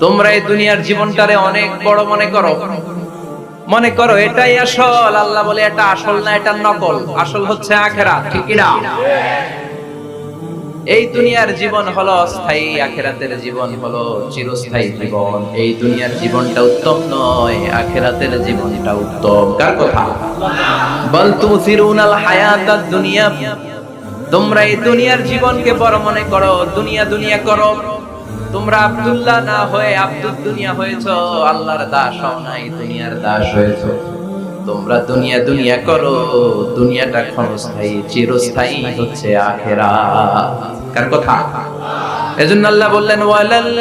তোমরা এই দুনিয়ার জীবনটারে অনেক বড় মনে করো এটাই আসল। আল্লাহ বলে এটা আসল না, এটা নকল। আসল হচ্ছে আখিরাত, ঠিক কি না? এই দুনিয়ার জীবন হলো অস্থায়ী, আখিরাতের জীবন হলো চিরস্থায়ী জীবন। এই দুনিয়ার জীবনটা উত্তম নয়, আখিরাতের জীবনটা উত্তম। কার কথা? বাল তুসিরুনাল হায়াতাদ দুনিয়া। তোমরা এই দুনিয়ার জীবনকে বড় মনে করো, দুনিয়া দুনিয়া করো। তোমরা আব্দুল্লাহ না হয়ে আব্দুল দুনিয়া হয়েছো, আল্লাহর দাস হও নাই, দুনিয়ার দাস হয়েছো। তোমরা দুনিয়া দুনিয়া করো, দুনিয়াটা ক্ষণস্থায়ী, চিরস্থায়ী হচ্ছে আখিরাত। কার কথা? এজন্য আল্লাহ বললেন ওয়ালাল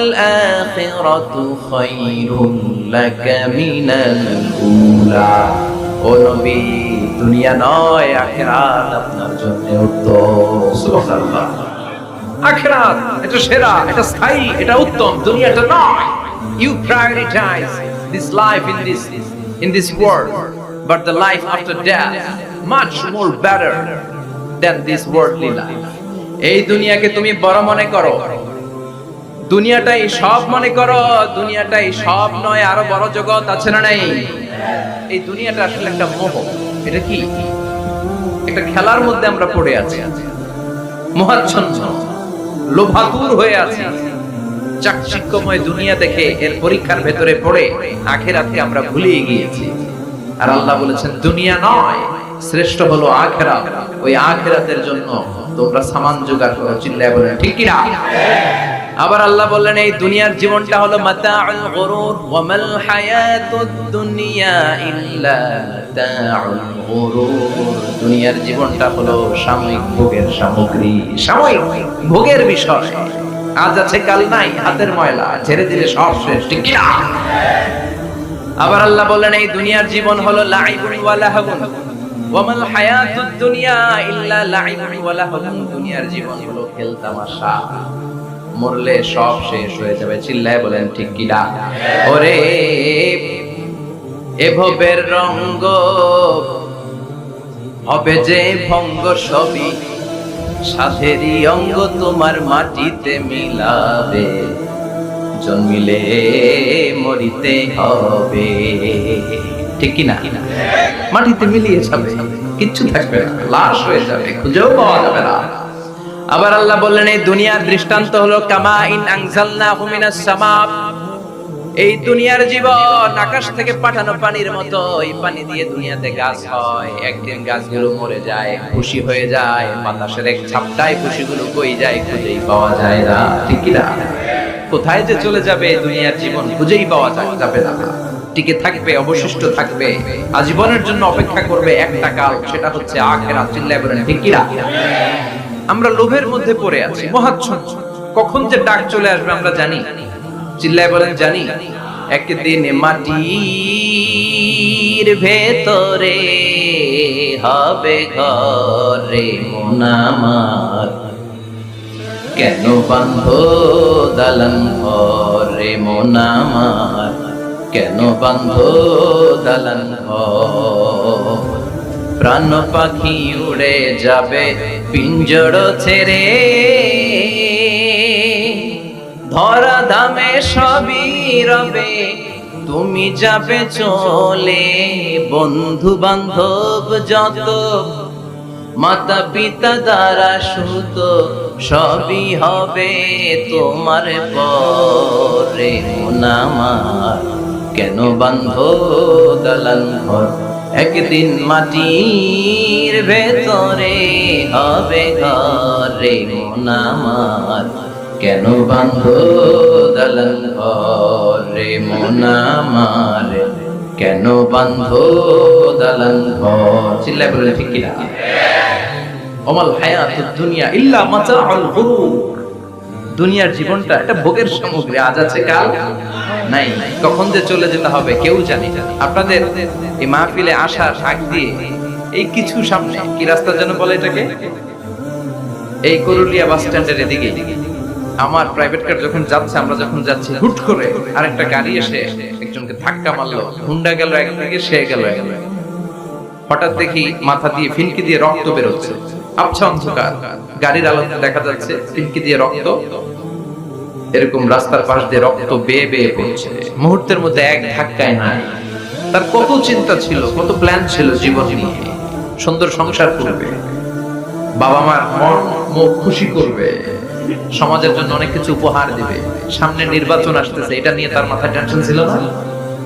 আখিরাতু খায়রুল লাকা মিনাল উলা। ও নবী, দুনিয়া নয় আখিরাত আপনার জন্য উত্তম। সুবহানাল্লাহ। আখিরাত এটা সেরা, এটা স্থায়ী, এটা উত্তম, দুনিয়াটা নয়। You prioritize this life in this world, but the life after death much more better than this worldly life. এই দুনিয়াকে তুমি বড় মনে করো, দুনিয়াটাই সব মনে করো। দুনিয়াটাই সব নয়, আরো বড় জগৎ আছে না নাই? এই দুনিয়াটা আসলে একটা মোহ। এটা কি? একটা খেলার মধ্যে আমরা পড়ে আছি, মোহাচ্ছন্ন, লোভাতুর হয়ে আছি। চাকচিক্যময় দুনিয়া দেখে এর পরীক্ষার ভেতরে পড়ে আখিরাতকে আমরা ভুলিয়ে গিয়েছি। আর আল্লাহ বলেছেন দুনিয়া নয়, শ্রেষ্ঠ হলো আখিরাত। ওই আখিরাতের জন্য তোমরা সামান জোগাড় করো। চিল্লায় বলেন ঠিক কি না? আবার আল্লাহ বললেন এই দুনিয়ার জীবনটা হলো মাতাউল গুরুর, ওয়া মাল হায়াতুদ দুনিয়া ইল্লা মাতাউল গুরুর। দুনিয়ার জীবনটা হলো সাময়িক ভোগের সামগ্রী, সাময়িক ভোগের বিষয়। আজ আছে কাল নাই, হাতের ময়লা, ছেড়ে দিলে সব শেষ, ঠিক কি না? আবার আল্লাহ বললেন এই দুনিয়ার জীবন হলো লাইবুন ওয়া লাহবুন, ওয়া মাল হায়াতুদ দুনিয়া ইল্লা লাইবুন ওয়া লাহবুন। দুনিয়ার জীবন হলো খেল তামাশা, মরলে সব শেষ হয়ে যাবে। চিল্লায় বলেন ঠিক কি না? ওরে এভবের রঙ্গ হবে যে ভঙ্গ, সবই সাধেরই অঙ্গ তোমার মাটিতে মিলাবে। জন্মিলে মরিতে হবে, ঠিক কি না? মাটিতে মিলিয়ে যাবে, কিচ্ছু থাকবে না, লাশ হয়ে যাবে, খুঁজেও পাওয়া যাবে না। আবার আল্লাহ বললেন এই দুনিয়ার দৃষ্টান্ত হলো কামা ইন আনজালনাহু মিনাস সামা। এই দুনিয়ার জীবন আকাশ থেকে পাঠানো পানির মতো। এই পানি দিয়ে দুনিয়াতে গাছ হয়, একদিন গাছগুলো মরে যায়, খুশি হয়ে যায়। বাতাসের এক ঝাপটায় খুশিগুলো কই যায়, খুঁজেই পাওয়া যায় না, ঠিক কি না? কোথায় যে চলে যাবে দুনিয়ার জীবন খুঁজেই পাওয়া যাবে না। টিকে থাকবে, অবশিষ্ট থাকবে, আজীবনের জন্য অপেক্ষা করবে একটা কাল, সেটা হচ্ছে আখিরাত। চিল্লায় বলেন ঠিক কি না? আমরা লোভের মধ্যে পড়ে আছি, মোহাচ্ছন্ন। কখন যে ডাক চলে আসবে আমরা জানি। চিল্লায় বলেন জানি। একদিন মাটির ভেতরে হবে ঘরে মন আমার, কেন বাঁধো দালান ঘরে মন আমার, কেন বাঁধো দালান ঘর। প্রাণ পাখি উড়ে যাবে পিঞ্জর ছেড়ে, ধরা ধামে সবই রবে, তুমি যাবে চলে। বন্ধু বান্ধব যত, মাতা পিতা দ্বারা সুত, সবই হবে তোমার পরে মন আমার, কেন বাঁধো দালান ঘর। একদিন মাটির ভেতরে হবে ঘরে মন আমার, কেন বাঁধো দালান ঘরে মন আমার, কেন বাঁধো দালান ঘর। চিল্লায় বলে ঠিক কিনা? ওমাল হায়াতুদ দুনিয়া ইল্লা মাতাউল গুরুর। দুনিয়ার জীবনটা একটা ভোগের সামগ্রী, আজ আছে কাল নাই। কখন যে চলে যেতে হবে কেউ জানে না। আপনাদের এই মাহফিলে আসার আগ দিয়ে এই কিছু সামনে কি রাস্তা যেন বলে এটাকে, এই করুলিয়া বাস স্ট্যান্ডের এদিকে আমার প্রাইভেট কার যখন যাচ্ছে, আমরা যখন যাচ্ছি, হুট করে আরেকটা গাড়ি এসে একজনকে ধাক্কা মারলো। হুন্ডা গেল একদিকে, সে গেল একদিকে। হঠাৎ দেখি মাথা দিয়ে ফিনকি দিয়ে রক্ত বেরোচ্ছে। আবছা অন্ধকার, গাড়ির আলোতে দেখা যাচ্ছে ফিনকি দিয়ে রক্ত। এরকম রাস্তার পাশ দিয়ে রক্ত বেয়ে বেয়ে পড়ছে, মুহূর্তের মধ্যে এক ধাক্কায় নাই। তার কত চিন্তা ছিল, কত প্ল্যান ছিল জীবন নিয়ে, সুন্দর সংসার করবে, বাবা মার মন মুখ খুশি করবে, সমাজের জন্য অনেক কিছু উপহার দিবে, সামনে নির্বাচন আসতেছে, এটা নিয়ে তার মাথায় টেনশন ছিল না?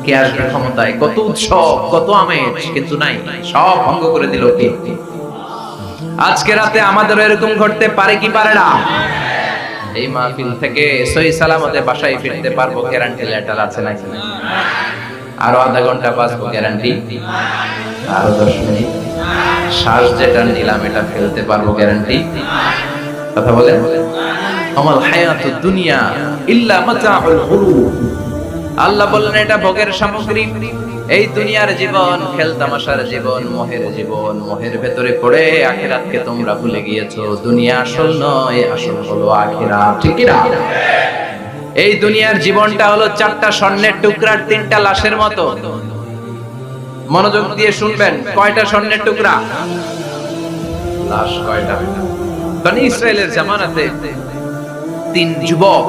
কে আসবে ক্ষমতায়, কত উৎসব, কত আমেজ, কিন্তু নাই, সব ভঙ্গ করে দিল কে? আজকে রাতে আমাদের এরকম ঘটতে পারে কি পারে না? এই মাহফিল থেকে সহি সালামতে বাসায় ফিরতে পারবো, গ্যারান্টি লেটার আছে নাকি? আরো আধা ঘন্টা বাঁচবো, গ্যারান্টি? আরো 10 মিনিট শ্বাস যেটা নিলাম এটা ফেলতে পারবো, গ্যারান্টি? কথা বলেন। আমাল হায়াতুদ দুনিয়া ইল্লা মাতাউল গুরুর। আল্লাহ বললেন এটা ভোগের সামগ্রী। এই দুনিয়ার জীবন খেলতামাশার জীবন, মোহের জীবন, মোহের ভেতরে পড়ে আখিরাতকে তোমরা ভুলে গিয়েছো। দুনিয়া আসল নয়, আসল হলো আখিরাত, ঠিক কি না? এই দুনিয়ার জীবনটা হলো 4টা স্বর্ণের টুকরার 3টা লাশের মতো। মনোযোগ দিয়ে শুনবেন, কয়টা স্বর্ণের টুকরা? লাশ কয়টা? বনি ইসরাইলের জামানাতে 3 যুবক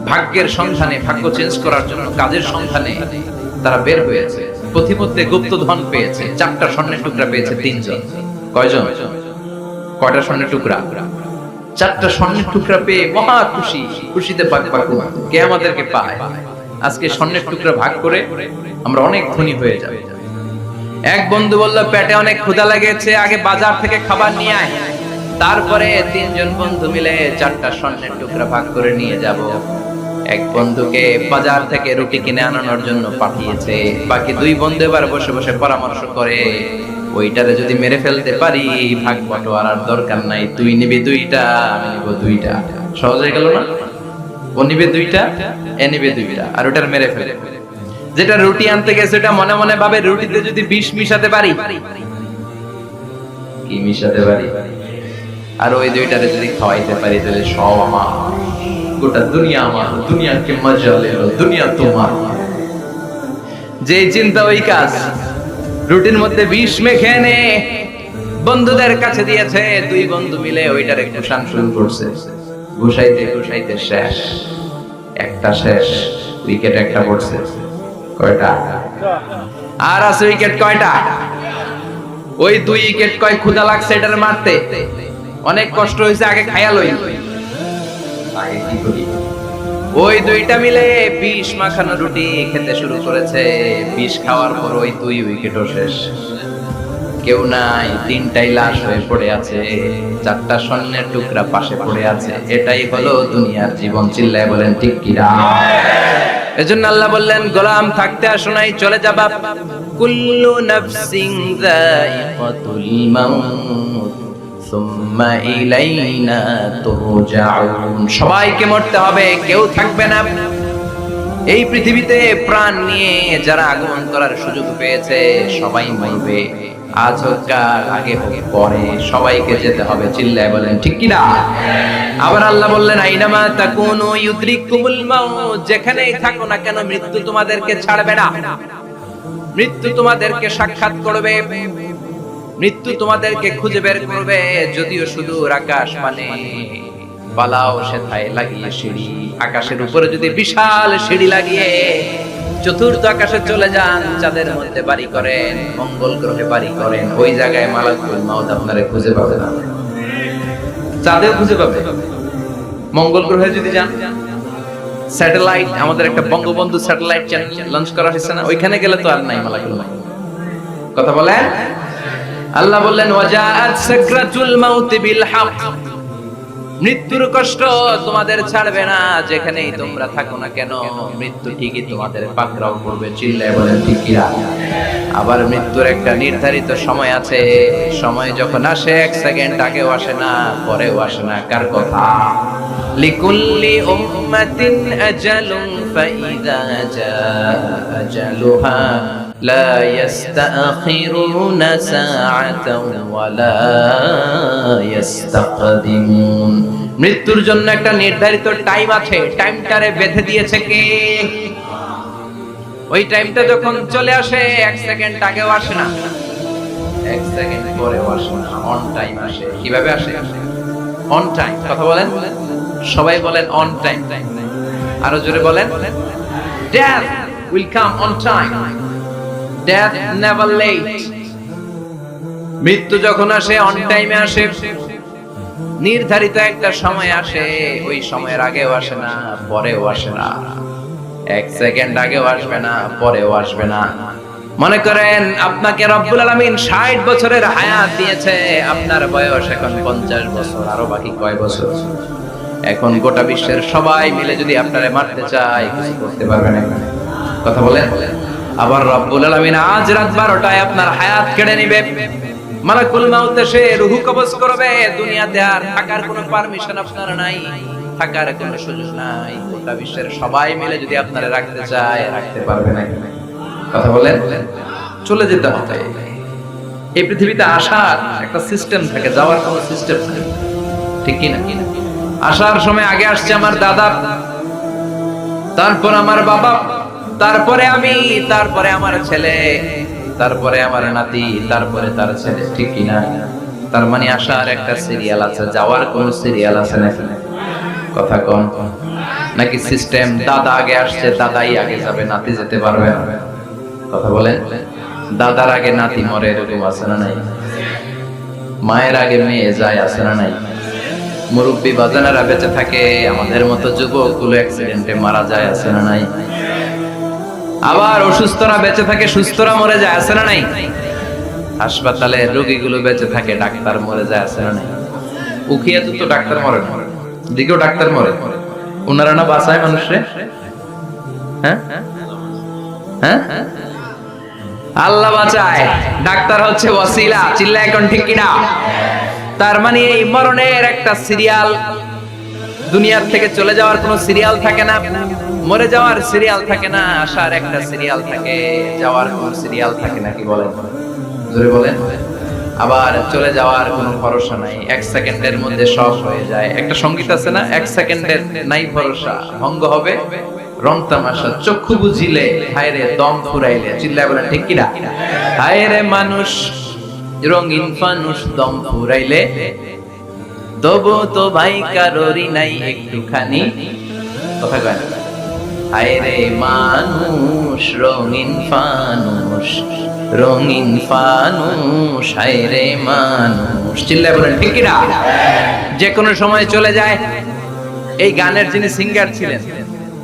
ভাগ্যের সন্ধানে, ভাগ্য চেঞ্জ করার জন্য কাজের সন্ধানে তারা বের হয়েছে। পথিমধ্যে গুপ্তধন পেয়েছে, 4টা স্বর্ণের টুকরা পেয়েছে 3 জন। কয়জন? কয়টা স্বর্ণের টুকরা? 4টা স্বর্ণের টুকরা পেয়ে মহা খুশি, খুশিতে পাকপাকু। কে আমাদেরকে পায়? আজকে স্বর্ণের টুকরা ভাগ করে আমরা অনেক ধনী হয়ে যাব। এক বন্ধু বলল, পেটে অনেক ক্ষুধা লেগেছে, আগে বাজার থেকে খাবার নিয়ে আয়, তারপরে 3 জন বন্ধু মিলে 4টা স্বর্ণের টুকরা ভাগ করে নিয়ে যাব। এক বন্ধুকে বাজার থেকে রুটি কিনে আনানোর জন্য পাঠিয়েছে, বাকি 2 বন্ধু এবার বসে বসে পরামর্শ করে, ওইটারে যদি মেরে ফেলতে পারি ভাগ বাটোয়ারার দরকার নাই, তুই নিবি 2টা, আমি নিব 2টা। সহজ হয়ে গেল না? ও নিবে 2টা, এ নিবে 2টা, আর ওটার মেরে ফেলে। যেটা রুটি আনতে গেছে ওটা মনে মনে ভাবে, রুটিতে যদি বিষ মিশাতে পারি। কি মিশাতে পারি? আর ওই 2টারে যদি খাওয়াইতে পারি তাহলে সব আমার, গোটা দুনিয়া আমার, দুনিয়াকে মজা লেলো, দুনিয়া তোমার। যে চিন্তা ওই কাজ। রুটির মধ্যে বিষ মেখে এনে বন্ধুদের কাছে দিয়েছে, 2 বন্ধু মিলে ওইটারে ঘুষান শুরু করছে। ঘুষাইতে ঘুষাইতে শেষ, একটা শেষ, উইকেট একটা পড়ছে। কয়টা? আর আছে উইকেট কয়টা? ওই 2 উইকেট। কয় ক্ষুধা লাগছে এটার মারতে, অনেক কষ্ট হয়েছে, আগে খাইয়া লই। আগে কি করি? ওই 2টা মিলে বিষ মাখানো রুটি খেতে শুরু করেছে। বিষ খাওয়ার পর ওই 2 উইকেটও শেষ, কেউ নাই, 3টাই লাশ হয়ে পড়ে আছে, 4টা স্বর্ণের টুকরা পাশে পড়ে আছে। এটাই হলো দুনিয়ার জীবন। চিল্লায় বলেন ঠিক কি না? এজন্য আল্লাহ বললেন, গোলাম থাকতে আসো নাই, চলে যাবা। কুল্লু নাফসিন যায়িকাতুল মাউত সুম্মা ইলাইনা তুরজাউন। সবাইকে মরতে হবে, কেউ থাকবে না। এই পৃথিবীতে প্রাণ নিয়ে যারা আগমন করার সুযোগ পেয়েছে সবাই মরবে, আজ হোক কাল, আগে হোক পরে, সবাইকে যেতে হবে। চিল্লায় বলেন ঠিক কি না? আবার আল্লাহ বললেন, আইনামা তাকুনু ইউদরিকুমুল মাউত। যেখানেই থাকো না কেন মৃত্যু তোমাদেরকে ছাড়বে না, মৃত্যু তোমাদেরকে সাক্ষাৎ করবে, মৃত্যু তোমাদেরকে খুঁজে বের করবে। যদিও সুদূর আকাশ মানে পালাও সেথায় লাগিয়ে সিঁড়ি, আকাশের উপরে যদি বিশাল সিঁড়ি লাগিয়ে 4র্থ আকাশে চলে যান, চাঁদের মধ্যে বাড়ি করেন, মঙ্গল গ্রহে বাড়ি করেন, ওই জায়গায় মালাকুল মাউত আপনারে খুঁজে পাবে না। চাঁদেও খুঁজে পাবে। মঙ্গল গ্রহে যদি যান, স্যাটেলাইট, আমাদের একটা বঙ্গবন্ধু স্যাটেলাইট লঞ্চ করা হয়েছে না, ওইখানে গেলে তো আর নাই মালাকুল মাউত। কথা বলেন। আল্লাহ বললেন, ওয়াজাআত সাকরাতুল মাউত বিল হক। মৃত্যুর কষ্ট তোমাদের ছাড়বে না, যেখানেই তোমরা থাকো না কেন মৃত্যু ঠিকই তোমাদের পাকড়াও করবে। চিল্লায় বলেন ঠিক কি না? আবার মৃত্যুর একটা নির্ধারিত সময় আছে, সময় যখন আসে 1 সেকেন্ড আগেও আসে না, পরেও আসে না। কার কথা? লিকুল্লি উম্মাতিন আজালুন ফাইযা জাআ আজালুহা লা ইস্তাখিরুনা সাআতাও ওয়ালা ইস্তাকদিমুন। মৃত্যুর জন্য একটা নির্ধারিত টাইম আছে, টাইমটারে বেঁধে দিয়েছে কে? ওই টাইমটা যখন চলে আসে 1 সেকেন্ড আগেও আসে না, 1 সেকেন্ড পরেও আসে না, অন টাইম আসে। কিভাবে আসে? On time. কথা বলেন, সবাই বলেন অন টাইম। আরো জোরে বলেন, death will come on time, death never late. মৃত্যু যখন আসে অন টাইমে আসে, নির্ধারিত একটা সময় আসে, ওই সময়ের আগেও আসে না, পরেও আসে না, এক সেকেন্ড আগেও আসবে না, পরেও আসবে না। মনে করেন আপনাকে রব্বুল আলামিন 60 বছরের হায়াত দিয়েছে, আপনার বয়স এখন 50 বছর, আরো বাকি কয় বছর? এখন গোটা বিশ্বের সবাই মিলে যদি আপনারে মারতে চায়, কিছু করতে পারবে না। কথা বলেন। আবার রব্বুল আলামিন আজ রাত 12টায় আপনার হায়াত কেড়ে নিবে, মালাকুল মাউত এসে রূহ কবজ করবে। দুনিয়াতে আর থাকার কোনো পারমিশন আপনার নাই, থাকার কোনো সুযোগ নাই। গোটা বিশ্বের সবাই মিলে যদি আপনারে রাখতে চায়, রাখতে পারবে না। কথা বলেন, চলে যেতে হবে। এই পৃথিবীতে আসার একটা সিস্টেম থাকে, যাওয়ার কোনো সিস্টেম নেই, ঠিক কি না? আসার সময় আগে আসছে আমার দাদা, তারপর আমার বাবা, তারপরে আমি, তারপরে আমার ছেলে, তারপরে আমার নাতি, তারপরে তার ছেলে, ঠিক কি না? তার মানে আসার একটা সিরিয়াল আছে, যাওয়ার কোনো সিরিয়াল আছে নাকি? কথা কন। নাকি সিস্টেম দাদা আগে আসছে, দাদাই আগে যাবে, নাতি যেতে পারবে না? কথা বলেন। দাদার আগে নাতি মরে, এরকম আছে না নাই? মায়ের আগে মেয়ে যায়, আছে না নাই? মুরব্বী বাজানারা বেঁচে থাকে, আমাদের মতো যুবকগুলো অ্যাক্সিডেন্টে মারা যায়, আছে না নাই? আবার অসুস্থরা বেঁচে থাকে, সুস্থরা মরে যায়, আছে না নাই? হাসপাতালে রোগীগুলো বেঁচে থাকে, ডাক্তার মরে যায়, আছে না নাই? উখিয়া তো ডাক্তার মরে না, দিকেও ডাক্তার মরে, ওনারা না বাঁচায় মানুষরে? হ্যাঁ হ্যাঁ, আল্লাহ বাঁচায়, ডাক্তার হচ্ছে ওয়াসিলা। চিল্লা এখন ঠিক কিনা? তার মানে এই মরণের একটা সিরিয়াল, দুনিয়ার থেকে চলে যাওয়ার কোনো সিরিয়াল থাকে না, মরে যাওয়ার সিরিয়াল থাকে না, আসার একটা সিরিয়াল থাকে, যাওয়ার কোনো সিরিয়াল থাকে না। কি বলেন? জোরে বলেন। আবার চলে যাওয়ার কোনো ভরসা নাই, এক সেকেন্ডের মধ্যে সব হয়ে যায়। একটা সংগীত আছে না, এক সেকেন্ডের নাই ভরসা, ভঙ্গ হবে রং তামাশা, চক্ষু বুঝিলে হায় রে দম ফুরাইলে। চিল্লায় বলেন ঠিক কিনা? হায় রে মানুষ রঙিন ফানুষ, দম ফুরাইলে তবু তো ভাই কারোরই নাই একটুখানি। কথা কয় না? হায় রে মানুষ রঙিন ফানুষ, রঙিন ফানুষ, হায় রে মানুষ। চিল্লায় বলেন ঠিক কিনা? যে কোনো সময় চলে যায়। এই গানের যিনি সিঙ্গার ছিলেন,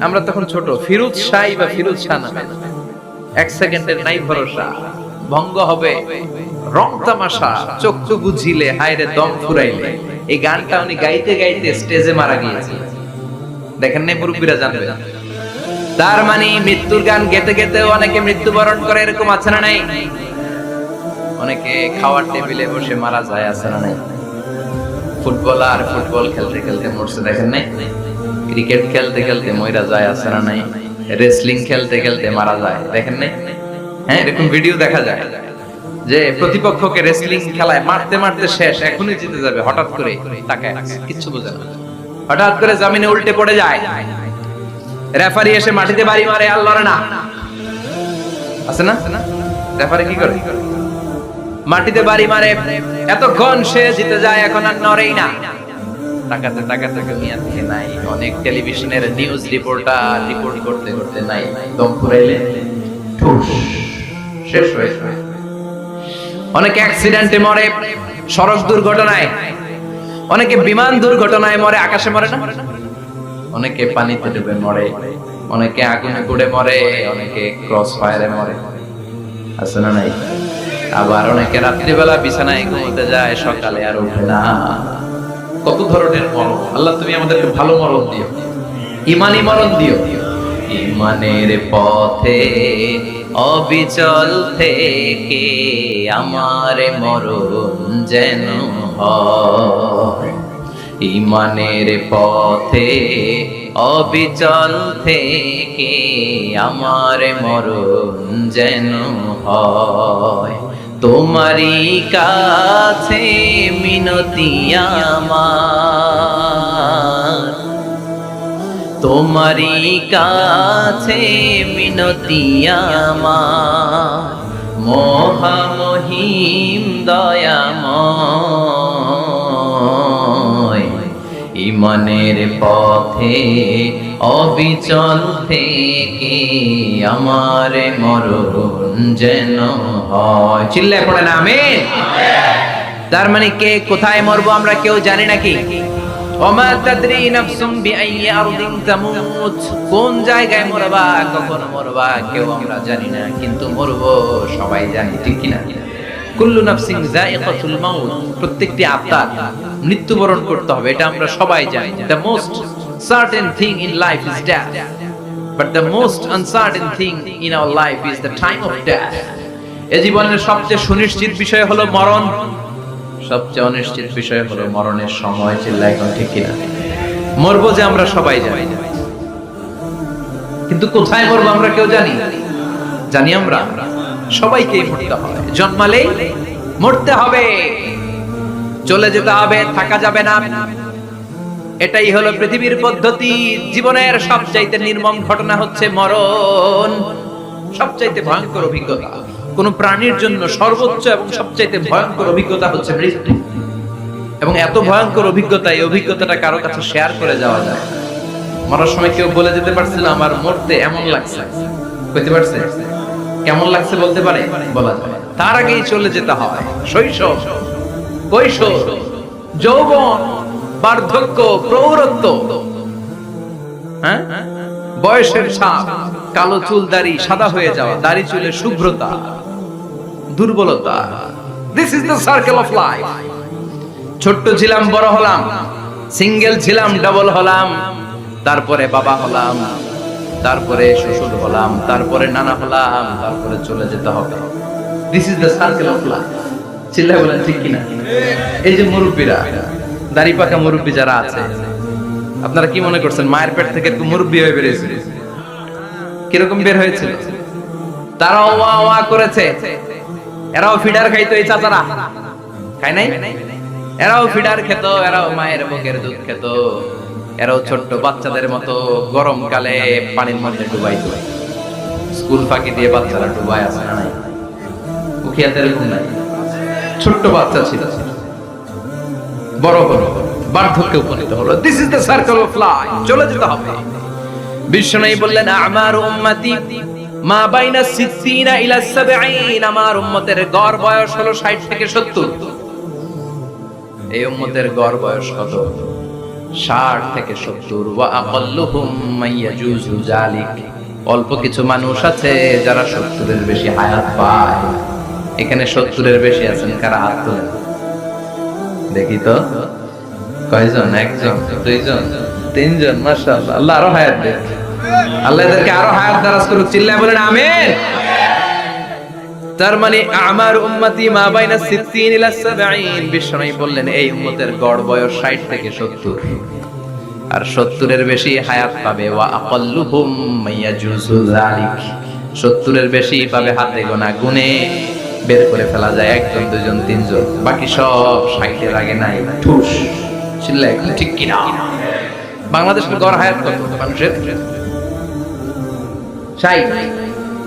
আমরা তখন ছোট, ফিরোজ শাহ বা ফিরোজ শাহ নামে, এক সেকেন্ডের নাই ভরসা, ভঙ্গ হবে রং তামাশা, চক্ষু বুঝিলে হায় রে দম ফুরাইলে। এই গানটা উনি গাইতে গাইতে স্টেজে মারা গিয়েছে। দেখেন নাই? মুরব্বীরা জানবে। তার মানে মৃত্যুর গান গেতে গেতে অনেকে মৃত্যুবরণ করে, এরকম আছে না নাই? অনেকে খাওয়ার টেবিলে বসে মারা যায়, আছে না নাই? ফুটবলার ফুটবল খেলতে খেলতে মরছে, দেখেন নাই? ক্রিকেট খেলতে খেলতে মইরা যায়, আছে না নাই? রেসলিং খেলতে খেলতে মারা যায়, দেখেন নাই? হ্যাঁ, এরকম ভিডিও দেখা যায় যে প্রতিপক্ষকে রেসলিং খেলায় মারতে মারতে শেষ, এখনই জিতে যাবে, হঠাৎ করে তাকায় কিচ্ছু বোঝে না, হঠাৎ করে জমিনে উল্টে পড়ে যায়, রেফারি এসে মাটিতে বাড়ি মারে, আর লড়ে না, আছে না? রেফারি কি করে? মাটিতে বাড়ি মারে, এতক্ষণ সে জিতে যায়, এখন আর নড়েই না। তাকাতে তাকাতে দুনিয়া থেকে নাই। অনেক টেলিভিশনের নিউজ রিপোর্টার রিপোর্ট করতে করতে নাই, দম ফুরাইলে ঠুস শেষ হয়ে যায়। অনেকে অ্যাক্সিডেন্টে মরে, সড়ক দুর্ঘটনায়, অনেকে বিমান দুর্ঘটনায় মরে, আকাশে মরে না? অনেকে পানিতে ডুবে মরে, অনেকে আগুনে পুড়ে মরে, অনেকে ক্রস ফায়ারে মরে, আছে না নাই? আবার অনেকে রাত্রিবেলা বিছানায় ঘুমোতে যায়, সকালে আর ওঠে না। কত ধরনের মরণ! আল্লাহ তুমি আমাদেরকে ভালো মরণ দিও, ইমানি মরণ দিও। ইমানের পথে অবিচল থেকে আমার মরণ যেন হয়, ইমানের পথে অবিচল থেকে আমার মরণ যেন হয়। তোমারই কাছে মিনতি আমার, তোমারই কাছে মিনতি আমার, মহামহিম দয়াময়। ইমানের পথে অবিচল থেকে আমার মরণ যেন হয়। চিল্লায় পড়েন আমিন। তার মানে কে কোথায় মরবো আমরা কেউ জানি নাকি? ওমা তাদরি নাফসুম বিআইয়ি আরদিন তামুত, কোন জায়গায় মরবা কখন মরবা কেউ আমরা জানি না, কিন্তু মরবো সবাই জানি, ঠিক কি না? কুল্লু নাফসিন যায়িকাতুল মাউত, প্রত্যেকটি আত্মার মৃত্যুবরণ করতে হবে, এটা আমরা সবাই জানি। The most certain thing in life is death, but the most uncertain thing in our life is the time of death. এই জীবনের সবচেয়ে সুনিশ্চিত বিষয় হলো মরণ, সবচেয়ে অনিশ্চিত বিষয় হলো মরণের সময়। চিল্লায় এখন ঠিক কিনা? মরবো যে আমরা সবাই জানি, কিন্তু কোথায় মরবো আমরা কেউ জানি? জানি আমরা সবাইকেই মরতে হবে, জন্মালেই মরতে হবে, চলে যেতে হবে, থাকা যাবে না। এটাই হলো পৃথিবীর পদ্ধতি। জীবনের সবচাইতে নির্মম ঘটনা হচ্ছে মরণ, সবচাইতে ভয়ঙ্কর অভিজ্ঞতা। কোন প্রাণীর জন্য সর্বোচ্চ এবং সবচাইতে ভয়ঙ্কর অভিজ্ঞতা হচ্ছে মৃত্যু। এবং এত ভয়ঙ্কর অভিজ্ঞতা, এই অভিজ্ঞতাটা কারো কাছে শেয়ার করে যাওয়া যায়। মরার সময় কেউ বলে যেতে পারছিল আমার মরতে এমন লাগছে, বলতে পারছে? কেমন লাগছে বলতে পারে? বলা যায়। তার আগেই চলে যেতে হয় শৈশব, কৈশোর, যৌবন, বার্ধক্য, প্রৌঢ়ত্ব, হ্যাঁ, বয়সের ছাপ, কালো চুল দাড়ি সাদা হয়ে যাওয়া, দাড়ি চুলে শুভ্রতা, দুর্বলতা। This is the circle of life. ছোট্ট ছিলাম, বড় হলাম, সিঙ্গেল ছিলাম, ডাবল হলাম, তারপরে বাবা হলাম, তারপরে শ্বশুর হলাম, তারপরে নানা হলাম, তারপরে চলে যেতে হবে। This is the circle of life. চিল্লায় বলেন ঠিক কিনা? এই যে মুরব্বীরা, দাড়ি পাকা মুরব্বী যারা আছে, আপনারা কি মনে করছেন মায়ের পেট থেকে একটু মুরব্বী হয়ে বেরিয়েছিল? কিরকম বের হয়েছিল? তারাও ওয়া ওয়া করেছে, এরাও ফিডার খাইতো। এই চাচারা খায় নাই? এরাও ফিডার খেত, এরাও মায়ের বুকের দুধ খেত, এরাও ছোট্ট বাচ্চাদের মতো গরমকালে পানির মধ্যে ডুবাইতো। স্কুল ফাঁকি দিয়ে বাচ্চারা ডুবায়, আছে না নাই? উখিয়াতে এরকম নাই? ছোট্ট বাচ্চা ছিল, বড় বড় বার্ধক্যে উপনীত হলো। This is the circle of life. চলে যেতে হবে। বিশ্বনবী বললেন আমার উম্মতি মা বাইনা 60 ইলা 70, আমার উম্মতের গড় বয়স হলো 60 থেকে 70। এই উম্মতের গড় বয়স কত? 60 থেকে 70। ওয়া আকাল্লুহুম মাইয়াজুজু যালিক, অল্প কিছু মানুষ আছে যারা 70 এর বেশি হায়াত পায়। এখানে 70 এর বেশি আছেন কারা? হাত তোলেন দেখি তো। কয়জন? একজন, দুইজন, তিনজন। মাশাআল্লাহ, আল্লাহ আরো হায়াত দেন। আল্লাহ এদেরকে আরো হায়াত দারাজ করুক। চিল্লায় বলেন আমিন। তার মানে আমার উম্মতি মা বাইনা 60 ইলা 70। বিশ্বনবী বললেন এই উম্মতের গড় বয়স 60 থেকে 70, আর 70 এর বেশি হায়াত পাবে। ওয়া আকাল্লুহুম মাইয়াজুজু যালিক, 70 এর বেশি পাবে হাতে গোনা, গুনে বের করে ফেলা যায় একজন, দুইজন, তিনজন। বাকি সব 60 এর আগে নাই। ঠুস। চিল্লায় ঠিক কিনা? বাংলাদেশের গড় হায়াত কত মানুষের? 60।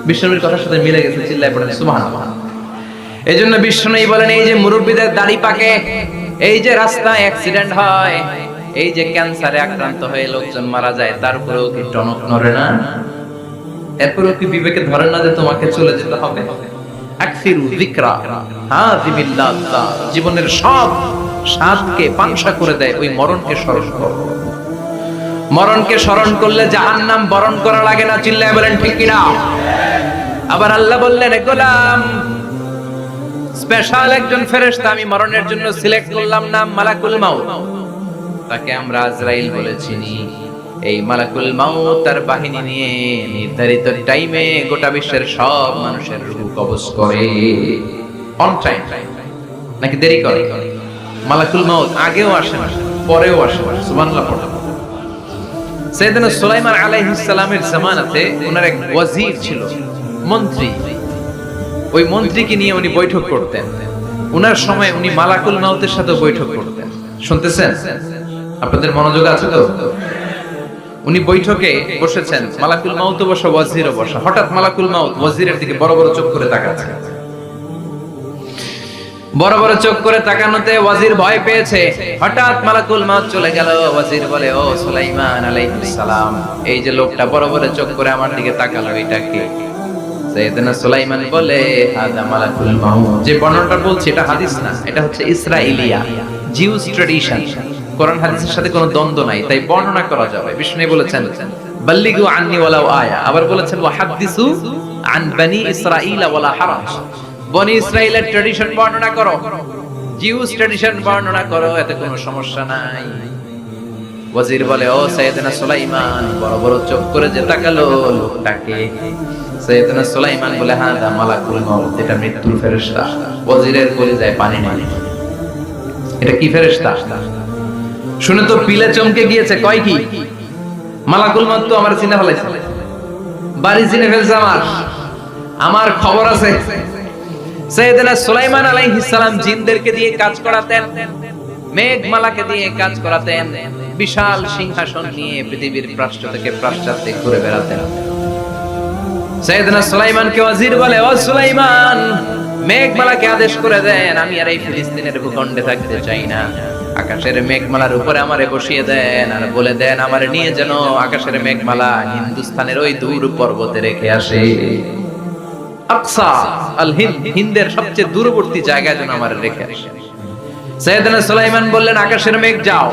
বিশ্বনবীর কথার সাথে মিলে গেছে। চিল্লায় পড়েন সুবহানাল্লাহ। এই জন্য বিশ্বনবী বলেন এই যে মুরব্বীদের দাড়ি পাকে, এই যে রাস্তায় অ্যাক্সিডেন্ট হয়, এই যে ক্যান্সারে আক্রান্ত হয়ে লোকজন মারা যায়, তারপরেও কি টনক নড়ে না? এরপরেও কি বিবেকে ধরে না যে তোমাকে চলে যেতে হবে? আকসিরু যিকরা হাযিমিল লাযযাত, জীবনের সব স্বাদকে পাংশা করে দেয় ওই মরণকে স্মরণ করো। মরণকে স্মরণ করলে জাহান্নাম বরণ করা লাগে না। চিল্লায় বলেন ঠিক কিনা? আবার আল্লাহ বললেন গোলাম, স্পেশাল একজন ফেরেশতা আমি মরণের জন্য সিলেক্ট করলাম, নাম মালাকুল মাউত। তাকে আমরা আজরাইল বলেছি। এই মালাকুল মাউত তার বাহিনী নিয়ে নির্ধারিত টাইমে গোটা বিশ্বের সব মানুষের রূহ কবজ করে। অন টাইম নাকি দেরি করে? মালাকুল মাউত আগেও আসে না, পরেও আসে না। সুবহানাল্লাহ পড়ো। সাইয়েদনা সুলাইমান আলাইহিস সালামের জামানাতে ওনার এক ওয়াজির ছিল, মন্ত্রী। ওই মন্ত্রীকে নিয়ে উনি বৈঠক করতেন। ওনার সময় উনি মালাকুল মাউতের সাথে বৈঠক করতেন। শুনতেছেন? আপনাদের মনোযোগ আছে তো? উনি বৈঠকে বসেছেন, মালাকুল মাউতও বসা, ওয়াজিরও বসা। হঠাৎ মালাকুল মাউত ওয়াজিরের দিকে বড় বড় চোখ করে তাকাচ্ছে। বড় বড় চোখ করে তাকানোতে ওয়াজির ভয় পেয়েছে। হঠাৎ মালাকুল মাউত চলে গেল। ওয়াজির বলে, ও সুলাইমান আলাইহিস সালাম, এই যে লোকটা বড় বড় চোখ করে আমার দিকে তাকালো, এটা কে? সাইয়েদনা সুলাইমান বলে, হাদা মালাকুল মাউত। যে বর্ণনাটা বলছি এটা হাদিস না, এটা হচ্ছে ইসরাইলিয়া, জিউস ট্র্যাডিশন। কোরআন হাদিসের সাথে কোনো দ্বন্দ্ব নাই, তাই বর্ণনা করা যাবে। বিষ্ণু বলেছেন, বাল্লিগু আন্নি ওয়ালাউ আয়া। আবার বলেছেন, ওয়া হাদিসু আন বনি ইসরাঈল ওয়ালা হারাজ। বনি ইসরাইলের ট্র্যাডিশন বর্ণনা করো, জিউস ট্র্যাডিশন বর্ণনা করো, এতে কোনো সমস্যা নাই। ওয়াজির বলে, ও সাইয়েদনা সুলাইমান, বড় বড় চোখ করে যে তাকালো লোকটাকে? সাইয়েদনা সুলাইমান বলে, হাদা মালাকুল মাউত, এটা মৃত্যুর ফেরেশতা। ওয়াজিরের কলিজায় পানি নেই। এটা কি ফেরেশতা? শুনে তো পিলে চমকে গিয়েছে। কয় কি? মালাকুল মাউত তো আমার চিনে ফেলাইছে, বাড়ি চিনে ফেলছে, আমার খবর আছে। সাইয়েদনা সুলাইমান আলাইহিস সালাম জিনদেরকে দিয়ে কাজ করাতেন, মেঘমালাকে দিয়ে কাজ করাতেন, বিশাল সিংহাসন নিয়ে পৃথিবীর প্রাচ্য থেকে পাশ্চাত্যে ঘুরে বেড়াতেন। সাইয়েদনা সুলাইমানকে ওয়াজির বলে, ও সুলাইমান, মেঘমালাকে আদেশ করে দেন, আমি আর এই ফিলিস্তিনের ভূখণ্ডে থাকতে চাই না। আকাশের মেঘমালার উপরে আমারে বসিয়ে দেন, আর বলে দেন আমারে নিয়ে যেন আকাশের মেঘমালা হিন্দুস্তানের ওই দূর পর্বতে রেখে আসে। আকসা আল হিন্দ, হিন্দের সবচেয়ে দূরবর্তী জায়গায় যেন আমারে রেখে আসে। সাইয়েদনা সুলাইমান বললেন, আকাশের মেঘ যাও,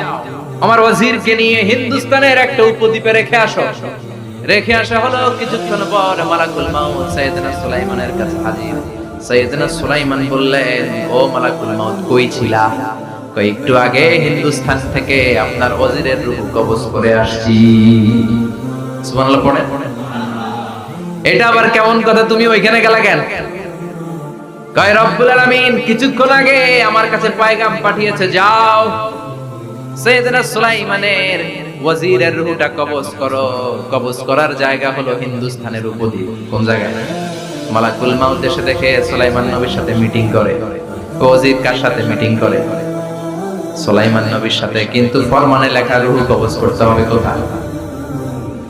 আমার ওয়াজিরকে নিয়ে হিন্দুস্তানের একটা উপদ্বীপে রেখে আসো। রেখে আসা হলো। কিছুক্ষণ পর মালাকুল মাউত সাইয়েদনা সুলাইমানের কাছে হাজির। সাইয়েদনা সুলাইমান বললেন, ও মালাকুল মাউত, কই ছিলা? কই, একটু আগে হিন্দুস্তান থেকে আপনার ওয়াজিরের রূহ কবজ করে আসছি। সুবহানাল্লাহ পড়ে। এটা আবার কেমন কথা, তুমি ওইখানে গেলা কেন? কয়, রব্বুল আলামিন কিছুক্ষণ আগে আমার কাছে পয়গাম পাঠিয়েছে, যাও সাইয়েদনা সুলাইমানের ওয়াজিরের রূহটা কবজ করো। কবজ করার জায়গা হলো হিন্দুস্তানের উপদ্বীপ। কোন জায়গায়? মালাকুল মাউত এসে দেখে সুলাইমান নবীর সাথে মিটিং করে। ওয়াজির কার সাথে মিটিং করে? সুলাইমান নবীর সাথে। কিন্তু ফরমানে লেখা রূহ কবজ করতে হবে কোথায়?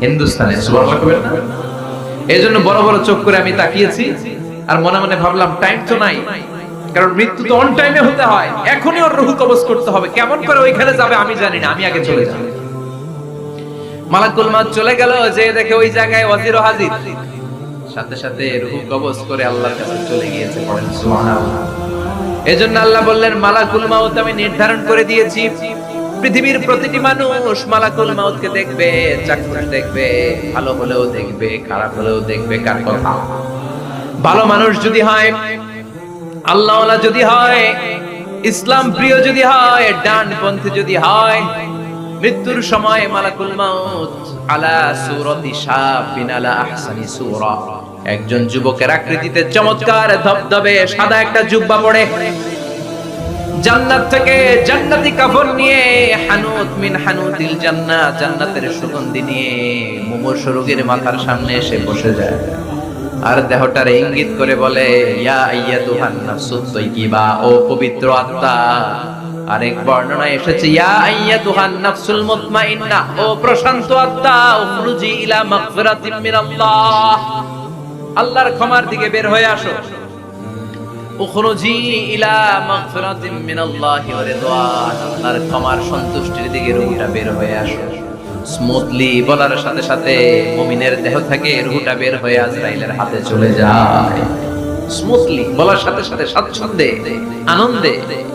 হিন্দুস্তানে। সুবহানাল্লাহ কইবেন না? এইজন্য বড় বড় চোখ করে আমি তাকিয়েছি, আর মনে মনে ভাবলাম টাইম তো নাই, কারণ মৃত্যু তো অন টাইমে হতে হয়, এখনই ওর রূহ কবজ করতে হবে। কেমন করে ওইখানে যাবে আমি জানি না, আমি আগে চলে যাব। মালাকুল মাউত চলে গেল, যে দেখে ওই জায়গায় ওয়াজিরও হাজির। সাথে সাথে রূহ কবজ করে আল্লাহর কাছে চলে গিয়েছে। পড়েন সুবহানাল্লাহ। এজন্য আল্লাহ বললেন, মালাকুল মাউত আমি নির্ধারণ করে দিয়েছি, পৃথিবীর প্রতিটি মানুষ মালাকুল মাউতকে দেখবে, চাক্ষুষ দেখবে, ভালো হলেও দেখবে, খারাপ হলেও দেখবে। কার কথা? ভালো মানুষ যদি হয়, আল্লাহওয়ালা যদি হয়, ইসলাম প্রিয় যদি হয়, ডানপন্থী যদি হয়, মৃত্যুর সময় মালাকুল মাউত আলা সূরাতি শাবিন আলা আহসানি সূরা, একজন যুবকের আকৃতিতে চমৎকার ধবধবে সাদা একটা জুব্বা পরে, জান্নাত থেকে জান্নাতি কাফন নিয়ে, হানুত মিন হানুতিল জান্নাহ, জান্নাতের সুগন্ধি নিয়ে মুমূর্ষু রোগীর মাথার সামনে এসে বসে যায়, আর দেহটার ইঙ্গিত করে বলে, ইয়া আইয়াতুহান নাফসুত তাইয়্যিবা, ও পবিত্র আত্মা। আরেক বর্ণনায় এসেছে, ইয়া আইয়াতুহান নাফসুল মুতমাইন্না, ও প্রশান্ত আত্মা, উখরুজি ইলা মাগফিরাতিম মিনাল্লাহ, আল্লাহর ক্ষমার দিকে বের হয়ে আসো। উখরুজি ইলা মাগফিরাতিম মিনাল্লাহি ওয়া রিদওয়ান, আল্লাহর ক্ষমার সন্তুষ্টির দিকে রূহটা বের হয়ে আসো। স্মুথলি বলার সাথে সাথে মুমিনের দেহ থেকে রূহটা বের হয়ে আজরাইলের হাতে চলে যায়। স্মুথলি বলার সাথে সাথে স্বাচ্ছন্দ্যে, আনন্দে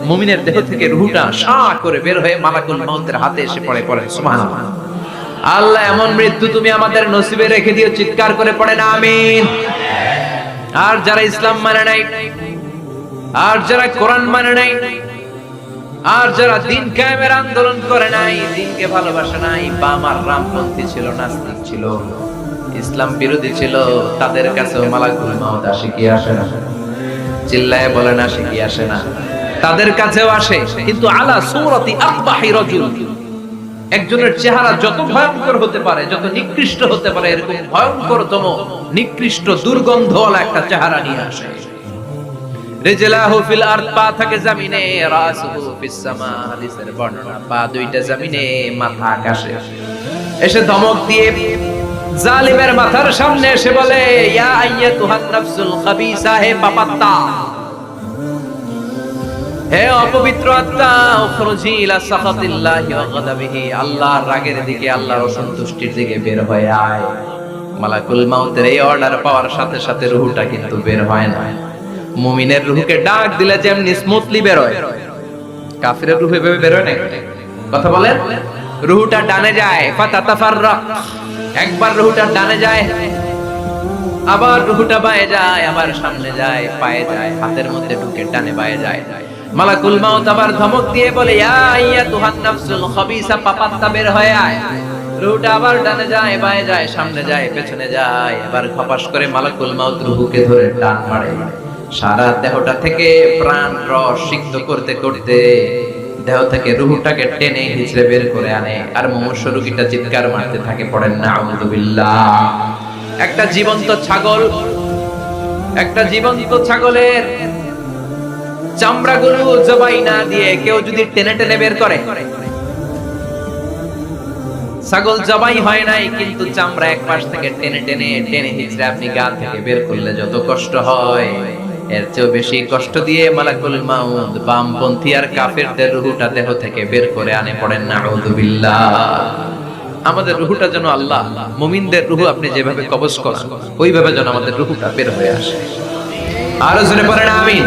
মুমিনের দেহ থেকে রূহটা সা করে বের হয়ে মালাকুল মাউতের হাতে এসে পড়ে। পড়ে সুবহানাল্লাহ। আল্লাহ এমন মৃত্যু তুমি আমাদের নসিবে রেখে দিও, চিৎকার করে পড়েন আমিন। আর যারা ইসলাম মানে নাই, আর যারা কোরআন মানে নাই, আর যারা দিন কায়েমের আন্দোলন করে নাই, দিনকে ভালোবাসে নাই, বাম আর রামপন্থী ছিল, নাস্তিক ছিল, ইসলাম বিরোধী ছিল, তাদের কাছেও মালাকুল মাউত আসে কি আসে না? চিল্লায় বলেন, আসে কি আসে না? তাদের কাছেও আসে, কিন্তু আলা সূরাতি আকবাহি রাজুল, একজনের চেহারা যত ভয়ঙ্কর হতে পারে, যত নিকৃষ্ট হতে পারে, এরকম ভয়ঙ্করতম নিকৃষ্ট দুর্গন্ধওয়ালা একটা চেহারা নিয়ে আসে। রিজলাহু ফিল আরদ, পা থাকে জমিনে, রাসুহু ফিস সামা, হাদিসের বর্ণনা, পা দুইটা জমিনে, মাথা আকাশে। এসে ধমক দিয়ে জালিমের মাথার সামনে এসে বলে, ইয়া আইয়াতুহান নাফসুল খাবিসা, হে পাপাত্তা, হে অপবিত্র আত্মা, উখরুজি ইলা সাখাতিল্লাহি ওয়া গাদাবিহি, আল্লাহর রাগের দিকে, আল্লাহর অসন্তুষ্টির দিকে বের হয়ে আয়। মালাকুল মাউতের এই অর্ডার পাওয়ার সাথে সাথে রূহটা কিন্তু বের হয় না। মুমিনের রূহকে ডাক দিলে যেমনি স্মুথলি বের হয়, কাফিরের রূহ এভাবে বের হয় না। কথা বলেন, রূহটা ডানে যায়, ফাতাতাফাররাক, একবার রূহটা ডানে যায়, আবার রূহটা বায়ে যায়, আবার সামনে যায়, পায়ে যায়, হাতের মধ্যে ঢুকে ডানে বায়ে যায়। মালাকুল মাউত আবার ধমক দিয়ে বলে, ইয়া আইয়াতুহান নাফসুল খাবিসা, পাপাত্তা বের হয়ে আয়। রূহটা আবার ডানে যায়, বায়ে যায়, সামনে যায়, পেছনে যায়, এবার খপাস করে মালাকুল মাউত রূহকে ধরে টান মারে। সারা দেহটা থেকে প্রাণ রস সিক্ত করতে করতে দেহ থেকে রূহটাকে টেনে হিচড়ে বের করে আনে, আর মুমূর্ষু রোগীটা চিৎকার মারতে থাকে, পড়েন না আউযুবিল্লাহ। একটা জীবন্ত ছাগলের চামড়াগুলো জবাই না দিয়ে কেউ যদি টেনে টেনে বের করে, ছাগল জবাই হয় নাই কিন্তু চামড়া এক পাশ থেকে টেনে টেনে টেনে হিচড়ে আপনি গা থেকে বের করলে যত কষ্ট হয়, এর চেয়েও বেশি কষ্ট দিয়ে মালাকুল মাউত বামপন্থী আর কাফেরদের রূহটা দেহ থেকে বের করে আনে, পড়েন না আউযুবিল্লাহ। আমাদের রূহটা যেন আল্লাহ, মুমিনদের রূহ আপনি যেভাবে কবজ করেন ওইভাবে যেন আমাদের রূহটা বের হয়ে আসে। আরো জোরে পড়েন আমিন।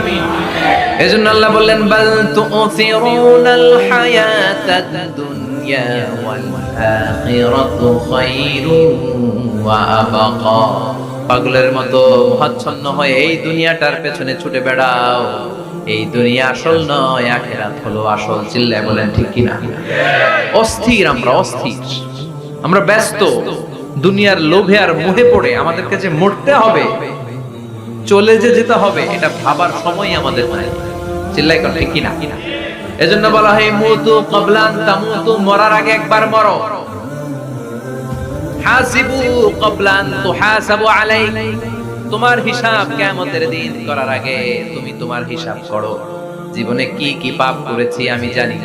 এজন্য আল্লাহ বললেন, বাল তুসিরুনাল হায়াতাদ দুনিয়া ওয়াল আখিরাতু খায়রুন ওয়া আবকা। পাগলের মতো মহাচ্ছন্ন হয়ে এই দুনিয়াটার পেছনে ছুটে বেড়াও, এই দুনিয়া আসল নয়, আখিরাত হলো আসল। চিল্লায় বলেন ঠিক কিনা? অস্থির, আমরা ব্যস্ত দুনিয়ার লোভে আর মোহে পড়ে আমাদেরকে যে মরতে হবে, চলে যেতে হবে, এটা ভাবার সময় আমাদের নাই। চিল্লাই কর ঠিক কিনা? এজন্য বলা হয় মুতু ক্বাবলান তামুতু, মরার আগে একবার মরো। হাসিবু ক্বাবলান তুহাসাবু আলাইক, তোমার হিসাব কিয়ামতের দিন করার আগে তুমি তোমার হিসাব করো। জীবনে কি কি পাপ করেছি আমি জানি,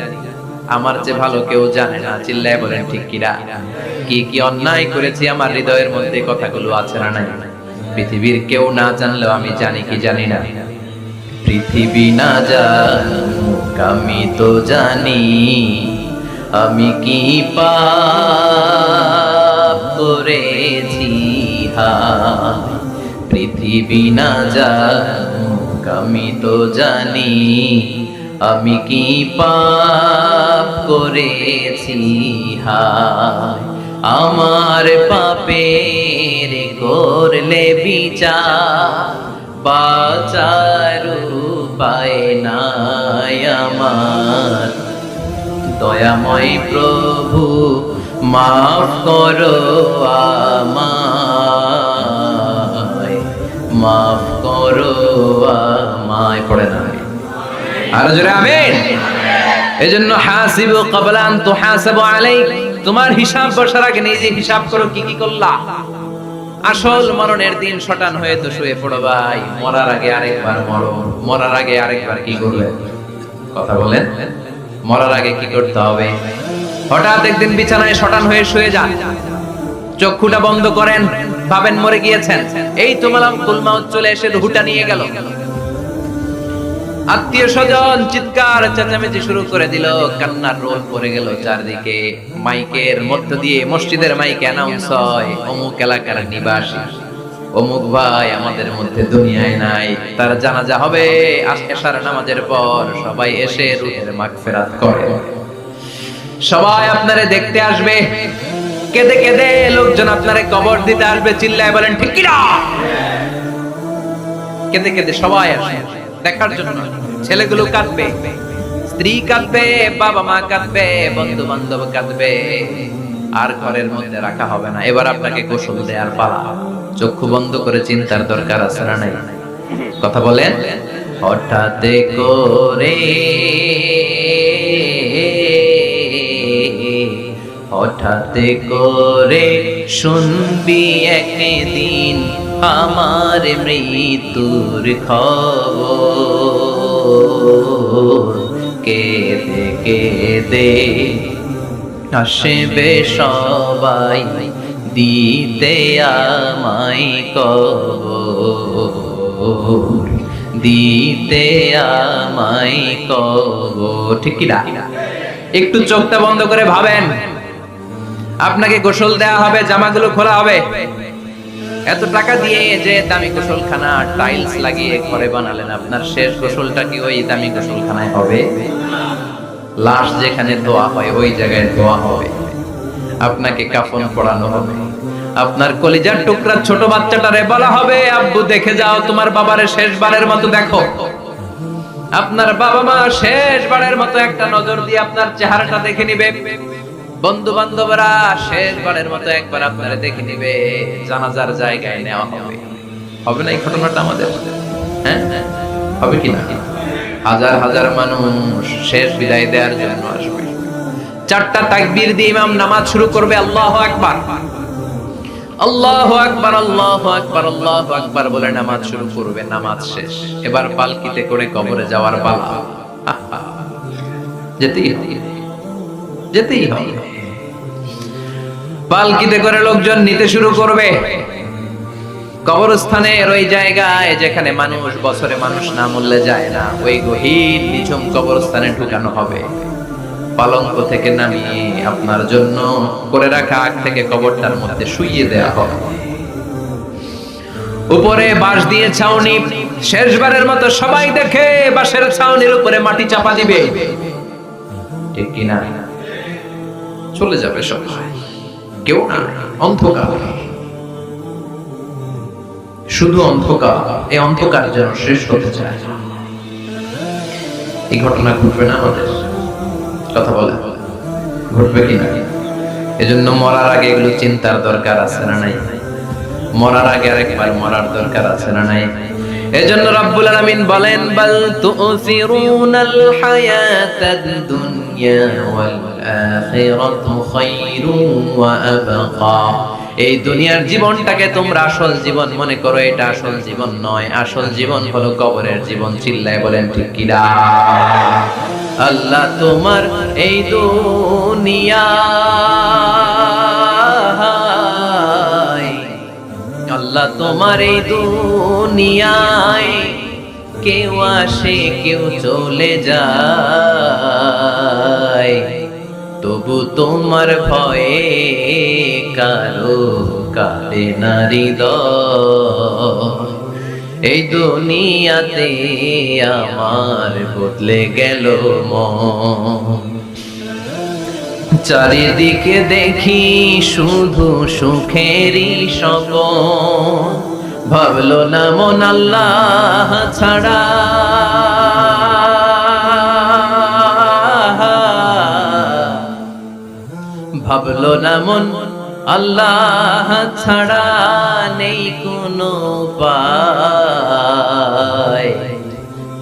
আমার চেয়ে ভালো কেউ জানে না। চিল্লায় বলেন ঠিক কিনা? কি কি অন্যায় করেছি আমার হৃদয়ের মধ্যে কথাগুলো আছে না নাই? পৃথিবীর কেউ না জানলেও আমি জানি কি জানি না? পৃথিবী না জানুক আমি তো জানি, আমি কি পাপ করেছি। পৃথিবী না জানুক আমি তো জানি, আমি কি পাপ করেছি। আমার পাপের করলে বিচার, বাঁচার উপায় নাই আমার। দয়াময় প্রভু মাফ করো আমায়, মাফ করো আমায়। পড়ে না আরো জোরে আমিন। এজন্য হাসিবু ক্বাবলা আন তুহাসাবু আলাইক, তোমার হিসাব বসার আগে নিজে হিসাব করো কি কি করলা। আসল মরণের দিন শটান হয়ে তো শুয়ে পড়ো ভাই, মরার আগে আরেকবার মরো। মরার আগে আরেকবার কি করবে? কথা বলেন, মরার আগে কি করতে হবে? হঠাৎ একদিন বিছানায় শটান হয়ে শুয়ে যান, চক্ষুটা বন্ধ করেন, ভাবেন মরে গিয়েছেন। এই তো মালাকুল মাউত চলে এসে রূহটা নিয়ে গেল। আত্মীয় স্বজন চিৎকার চেঁচামেচি শুরু করে দিল, কান্নার রোল পড়ে গেল চারদিকে। মাইকের মধ্য দিয়ে, মসজিদের মাইকে অ্যানাউন্স হয়, অমুক এলাকার নিবাসী অমুক ভাই আমাদের মধ্যে দুনিয়ায় নাই, তার জানাজা হবে এশার নামাজের পর। সবাই এসে রূহের মাগফিরাত করে, সবাই আপনারে দেখতে আসবে, কেঁদে কেঁদে লোকজন আপনারে কবর দিতে আসবে। চিল্লায় বলেন ঠিক কি না? কেঁদে কেঁদে সবাই আসে দেখার জন্য। ছেলেগুলো কাঁদবে, স্ত্রী কাঁদবে, বাবা মা কাঁদবে, বন্ধু বান্ধব কাঁদবে, আর ঘরের মধ্যে রাখা হবে না। এবার আপনাকে গোসল দেওয়ার পালা। চক্ষু বন্ধ করে চিন্তার দরকার আছে না নাই? কথা বলেন। হঠাৎ করে, হঠাৎ করে শুনবি একদিন আমার মৃত্যুর খবর। কেঁদে কেঁদে আসবে সবাই দিতে আমায় কবর। দিতে আমায় কবর। ঠিক কি না? একটু চোখটা বন্ধ করে ভাবেন, আপনাকে গোসল দেয়া হবে, জামাগুলো খোলা হবে, এত টাকা দিয়ে যে দামি গোসলখানা টাইলস লাগিয়ে ঘরে বানালেন, আপনার শেষ গোসলটা কি ওই দামি গোসলখানায় হবে? লাশ যেখানে ধোয়া হয় ওই জায়গায় ধোয়া হবে, আপনাকে কাফন পরানো হবে, আপনার কলিজার টুকরা ছোট বাচ্চাটারে বলা হবে আব্বু দেখে যাও তোমার বাবারে শেষবারের মতো দেখো। আপনার বাবা মা শেষবারের মতো একটা নজর দিয়ে আপনার চেহারাটা দেখে নিবে, বন্ধু বান্ধবরা শেষবারের মতো একবার আপনারা দেখে নিবে, জানাজার জায়গায় নেওয়া হবে। হবে না এই ঘটনাটা আমাদের? হ্যাঁ, হবে কিনা? হাজার হাজার মানুষ শেষ বিদায় দেওয়ার জন্য আসবে। চারটা তাকবীর দিয়ে ইমাম নামাজ শুরু করবে, আল্লাহু আকবার, আল্লাহু আকবার, আল্লাহু আকবার, আল্লাহু আকবার বলে নামাজ শুরু করবে। নামাজ শেষ, এবার পালকিতে করে কবরে যাওয়ার পালা। যেতেই হবে, যেতেই হবে। পালকিতে করে লোকজন নিতে শুরু করবে। কবরস্থানের ওই জায়গায় যেখানে মানুষ বছরে মানুষ না মরলে যায় না, ওই গহীন নিঝুম কবরস্থানে ঢুকানো হবে। পালঙ্ক থেকে নামিয়ে আপনার জন্য করে রাখা আগ থেকে কবরটার মধ্যে শুইয়ে দেয়া হবে। উপরে বাঁশ দিয়ে ছাউনি, শেষবারের মতো সবাই দেখে বাঁশের ছাউনির উপরে মাটি চাপা দিবে। ঠিক কিনা? চলে যাবে সবাই, কেউ না, অন্ধকার, শুধু অন্ধকার। এই অন্ধকার যেন শেষ হতে চায়। এই ঘটনা ঘটবে না আমাদের? কথা বলে ঘটবে কিনা? এজন্য মরার আগে এগুলো চিন্তার দরকার আছে না নাই? মরার আগে আরেকবার মরার দরকার আছে না নাই? এজন্য রব্বুল আলামিন বলেন, বাল তুসিরুনাল হায়াতাদ দুনিয়া ওয়াল আখিরাতু খায়রুন ওয়া আবকা। এই দুনিয়ার জীবনটাকে তোমরা আসল জীবন মনে করো, এটা আসল জীবন নয়। আসল জীবন হলো কবরের জীবন। চিল্লায় বলেন ঠিক কি না? আল্লাহ তোমার এই দুনিয়া, আল্লাহ তোমার এই দুনিয়ায় কেউ আসে কেউ চলে যায়, তবু তোমার ভয়ে কারো কাঁদে না হৃদয়। এই দুনিয়াতে আমার বদলে গেল মন, চারিদিকে দেখি শুধু সুখেরই স্বপন। ভাবলো না মন আল্লাহ ছাড়া, ভাবলো না মন আল্লাহ ছাড়া নেই কোনো উপায়,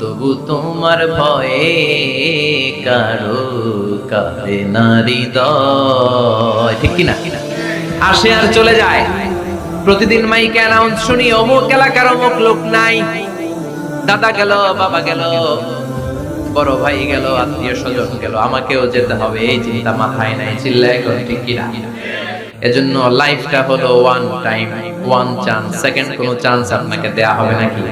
তবু তোমার ভয়ে কারো কাঁদে না হৃদয়। ঠিক কিনা? আসে আর চলে যায়। প্রতিদিন মাইকে অ্যানাউন্স শুনি, অমুক এলাকার অমুক লোক নাই, দাদা গেল, বাবা গেল, বড় ভাই গেল, আত্মীয় স্বজন গেল, আমাকেও যেতে হবে, এই চিন্তা মাথায় নাই। চিল্লায় করে ঠিক কিনা? এজন্য লাইফটা হলো one time, one chance, second কোনো চান্স আপনাকে দেয়া হবে নাকি?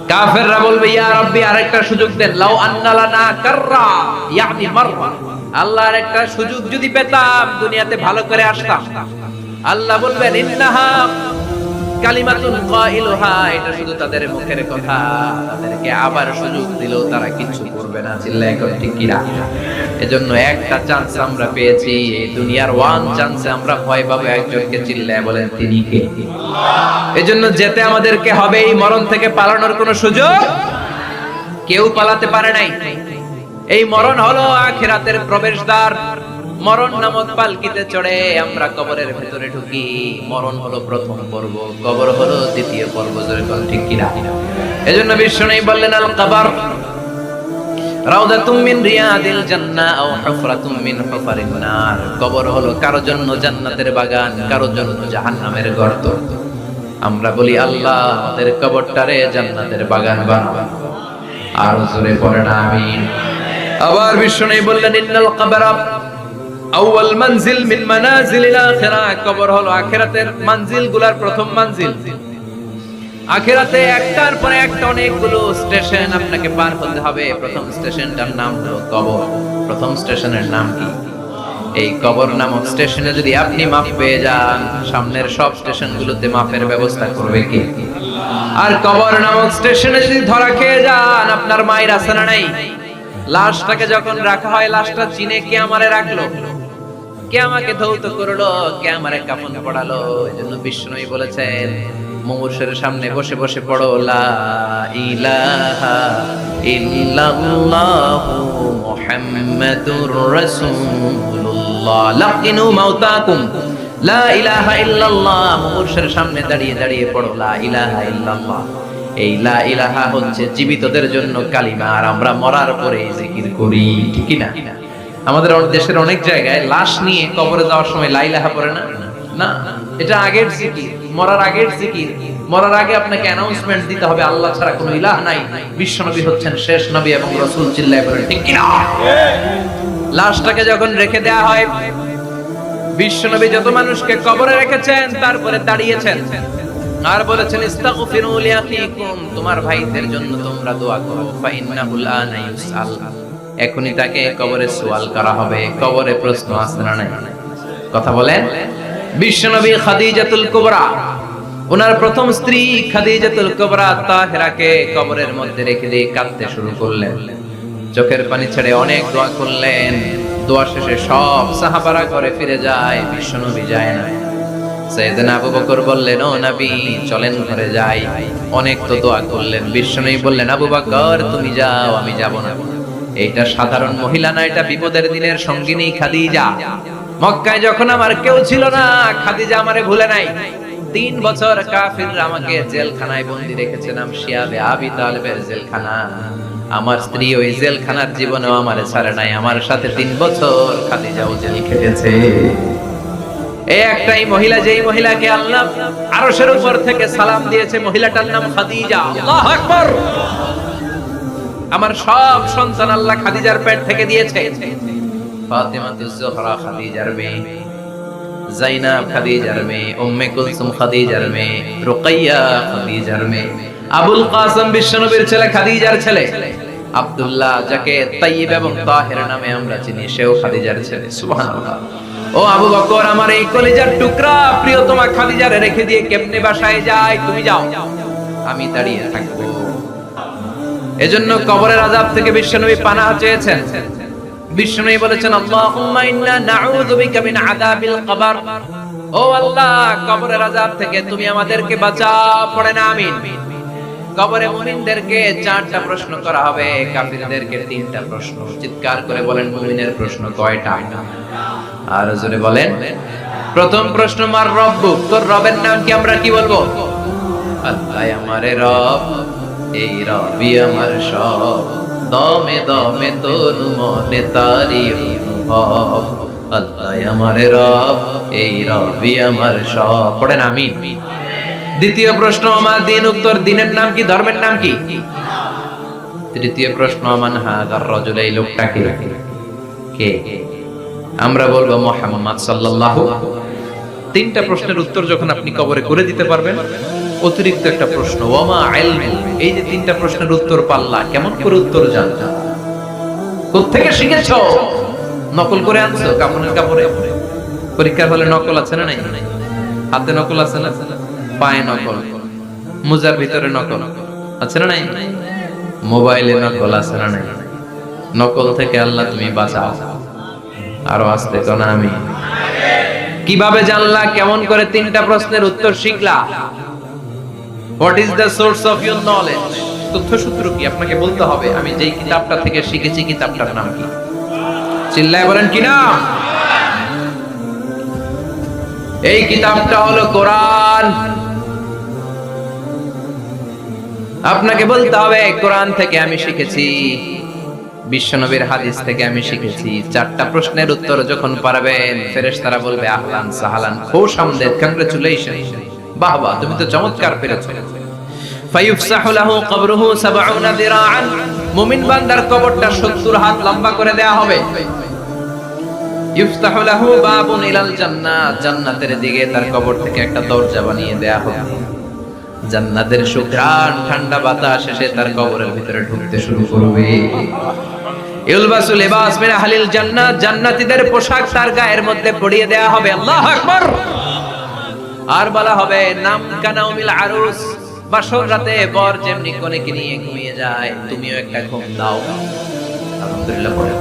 কাফেররা বলবে, ইয়া রাব্বি আরেকটা সুযোগ দেন, লাউ আন্না লানা কাররা ইয়ানি মাররা, আল্লাহ আরেকটা সুযোগ যদি পেতাম দুনিয়াতে ভালো করে আসতাম। আল্লাহ বলবেন, ইন্নাহা কালিমাতুন কাইলুহা, এটা শুধু তাদের মুখের কথা, তাদেরকে আবার সুযোগ দিলেও তারা কিছু করবে না। চিল্লায় করে ঠিক কিনা? এজন্য একটা চান্স আমরা পেয়েছি, এই দুনিয়ার ওয়ান চান্সে আমরা ভয় পাবো একজনকে। চিল্লায় বলেন তিনি কে? এজন্য যেতে আমাদেরকে হবে। এই মরণ থেকে পালানোর কোনো সুযোগ কেউ পালাতে পারে নাই। এই মরণ হলো আখিরাতের প্রবেশদ্বার। মরণ নামক পালকিতে চড়ে আমরা কবরের ভেতরে ঢুকি। মরণ হলো প্রথম পর্ব, কবর হলো দ্বিতীয় পর্ব। জোরে বল ঠিক কিনা? এজন্য বিশ্বনবী বললেন, আল কবর রাউদাতুম মিন রিয়াদিল জান্নাহ আও হুফরাতুম মিন হুফারিন নার। কবর হলো কারো জন্য জান্নাতের বাগান, কারো জন্য জাহান্নামের গর্ত। আমরা বলি, আল্লাহ আমাদের কবরটারে জান্নাতের বাগান বানাও। আর জোরে পড়েন আমিন। আবার বিশ্বনবী বললেন, ইন্নাল কবরা আউয়াল মানজিল মিন মানাজিলিল আখিরাহ। কবর হলো আখিরাতের মানজিলগুলোর প্রথম মানজিল। আখিরাতে একটার পরে একটা অনেকগুলো স্টেশন আপনাকে পার হতে হবে। প্রথম স্টেশনটার নাম হলো কবর। প্রথম স্টেশনের নাম কি? এই কবর নামক স্টেশনে যদি আপনি মাফ পেয়ে যান, সামনের সব স্টেশনগুলোতে মাফের ব্যবস্থা করবে কে? আর কবর নামক স্টেশনে যদি ধরা খেয়ে যান, আপনার মায়ের আছে না নাই? লাশটাকে যখন রাখা হয়, লাশটা চিনে কে আমারে রাখলো, কে আমাকে ধৌত করলো, কে আমারে কাফন পড়ালো। এজন্য বিষ্ণুই বলেছেন, মুমূর্ষের সামনে বসে বসে পড়ো লা ইলাহা ইল্লাল্লাহু মুহাম্মাদুর রাসূলুল্লাহ। লাকিনু মাউতাকুম লা ইলাহা ইল্লাল্লাহ। মুমূর্ষের সামনে দাঁড়িয়ে দাঁড়িয়ে পড়ো লা ইলাহা ইল্লাল্লাহ। এই লা ইলাহা হচ্ছে জীবিতদের জন্য কালিমা, আর আমরা মরার পরে জিকির করি, ঠিক কি না? আমাদের দেশের অনেক জায়গায় লাশ নিয়ে কবরে যাওয়ার সময় লা ইলাহা পড়ে না। না, এটা আগের জিকির, মরার আগের জিকির। মরার আগে আপনাকে অ্যানাউন্সমেন্ট দিতে হবে আল্লাহ ছাড়া কোনো ইলাহ নাই, বিশ্বনবী হচ্ছেন শেষ নবী এবং রাসূল। চিল্লায়ে বলেন ঠিক কি না? লাশটাকে যখন রেখে দেয়া হয়, বিশ্বনবী যত মানুষকে কবরে রেখেছেন তারপরে দাঁড়িয়েছেন আর বলেছেন ইস্তাগফিরু লিআখিকুম, তোমার ভাইদের জন্য তোমরা দোয়া করো। ফাইন্নাহু আনা ইউসআল, এখনি তাকে কবরে সওয়াল করা হবে। কবরে প্রশ্ন আসবে না? কথা বলেন। বিশ্বনবী খাদিজাতুল কুবরা, ওনার প্রথম স্ত্রী খাদিজাতুল কুবরা তাহেরাকে কবরের মধ্যে রেখে দিয়ে কাঁদতে শুরু করলেন। চোখের পানি ছেড়ে অনেক দোয়া করলেন। দোয়া শেষে সব সাহাবারা ঘরে ফিরে যায়, বিশ্বনবী যায় না। সাইয়েদনা আবু বকর বললেন, ও নবী চলেন ঘরে যাই। অনেক তো দোয়া করলেন। বিশ্বনবী বললেন, আবু বকর তুমি যাও, আমি যাব না। এইটা সাধারণ মহিলা না, এটা বিপদের দিনের সঙ্গিনী খাদিজা। মক্কায় যখন আমার কেউ ছিল না, খাদিজা আমারে ভুলে নাই। 3 বছর কাফিররা আমাকে জেলখানায় বন্দী রেখেছে, নাম শিয়াবে আবি তালেবের জেলখানা। আমার স্ত্রী ওই জেলখানার জীবনেও আমারে ছাড়ে নাই। আমার সাথে 3 বছর খাদিজাও জেল খেটেছে। এই একটাই মহিলা, যেই মহিলাকে আল্লাহ আরশের উপর থেকে সালাম দিয়েছে, মহিলাটার নাম খাদিজা। আল্লাহু আকবার। আমার সব সন্তান আল্লাহ খাদিজার পেট থেকে দিয়েছে। ফাতিমাতুজ জোহরা খাদিজার মেয়ে, যায়নাব খাদিজার মেয়ে, উম্মে কুলসুম খাদিজার মেয়ে, রুকাইয়া খাদিজার মেয়ে, আবুল কাসেম বিশ্বনবীর ছেলে খাদিজার ছেলে, আব্দুল্লাহ যাকে তাইয়্যিব এবং তাহের নামে আমরা চিনি, সেও খাদিজার ছেলে। সুবহানাল্লাহ। ও আবু বকর, আমার এই কলিজার টুকরা প্রিয়তমা খাদিজারে রেখে দিয়ে কেমনে বাসায় যায়? তুমি যাও, আমি দাঁড়িয়ে থাকবো। এজন্য কবরের আযাব থেকে বিশ্বনবী পানাহ চেয়েছেন। বিশ্বনবী বলেছেন, আল্লাহুম্মা ইন্না নাউযু বিকা মিন আযাবিল কবর। ও আল্লাহ, কবরের আযাব থেকে তুমি আমাদেরকে বাঁচাও। পড়েন আমিন। কবরে মুমিনদেরকে 4টা প্রশ্ন করা হবে, কাফিরদেরকে 3টা প্রশ্ন। চিৎকার করে বলেন, মুমিনের প্রশ্ন কয়টা? আর জোরে বলেন। প্রথম প্রশ্ন, মার রব্বুক, তোর রবের নাম কি? আমরা কি বলবো? আল্লাহ আমারে রব, এই রবি আমার সব, দমে দমে তোর মনে তারি অনুভব। আল্লাহ আমারে রব, এই রবি আমার সব। পড়েন আমিন। দ্বিতীয় প্রশ্ন, আমার দিন, উত্তর দিনের নাম কি? ধর্মের নাম কি? তৃতীয় প্রশ্ন, মান হাযার রাজুল, এই লোকটা কে? আমরা বলবো মুহাম্মদ সাল্লাল্লাহু। 3টা প্রশ্নের উত্তর যখন আপনি কবরে করে দিতে পারবেন, অতিরিক্ত একটা প্রশ্ন, ওয়ামা ইলমু। এই যে 3টা প্রশ্নের উত্তর পাল্লা, কেমন করে উত্তর জানতা? কোত্থেকে শিখেছো? নকল করে আনছো? কাপড়ের কাপড়ে পরীক্ষার হলে নকল আছে না নাই? হাতে নকল আছে না? পায়ে নকল, মুজার ভিতরে নকল আছে না নাই? মোবাইলে নকল আছে না নাই? নকল থেকে আল্লাহ তুমি বাঁচাও। আরো আসতে তো না আমি। কিভাবে জানলা? কেমন করে 3টা প্রশ্নের উত্তর শিখলা? What is the source of your knowledge? তথ্যসূত্র কি? আপনাকে বলতে হবে, আমি যেই কিতাবটা থেকে শিখেছি, কিতাবটার নাম কি? চিল্লায় বলেন কি নাম? এই কিতাবটা হলো কোরআন। আপনাকে বলতে হবে, কোরআন থেকে আমি শিখেছি, বিশ্বনবীর হাদিস থেকে আমি শিখেছি। 4টা প্রশ্নের উত্তর যখন পারবেন, ফেরেশতারা বলবে আহলান সাহালান, খুশ আমদেদ, কংগ্রাচুলেশন, বাহ বাহ, তুমি তো চমৎকার পেরেছো। ফায়ুফসাহু লাহু কবরুহু 70 দিরাআন, মুমিন বান্দার কবরটা 70 হাত লম্বা করে দেয়া হবে। ইফতাহু লাহু বাবুন ইলাল জান্নাহ, জান্নাতের দিকে তার কবর থেকে একটা দরজা বানিয়ে দেয়া হবে। জান্নাতের সুঘ্রাণ ঠান্ডা বাতাস এসে তার কবরের ভিতরে ঢুকতে শুরু করবে। ইউলবাসু লিবাস মিন আহলিল জান্নাত, জান্নাতীদের পোশাক তার গায়ের মধ্যে পরিয়ে দেয়া হবে। আল্লাহু আকবার। আর বলা হবে নাম কানাউমিল আরুস, বাসর রাতে বর যেমনি কনেকে নিয়ে ঘুমিয়ে যায়, তুমিও একটা ঘুম দাও। আলহামদুলিল্লাহ পড়ে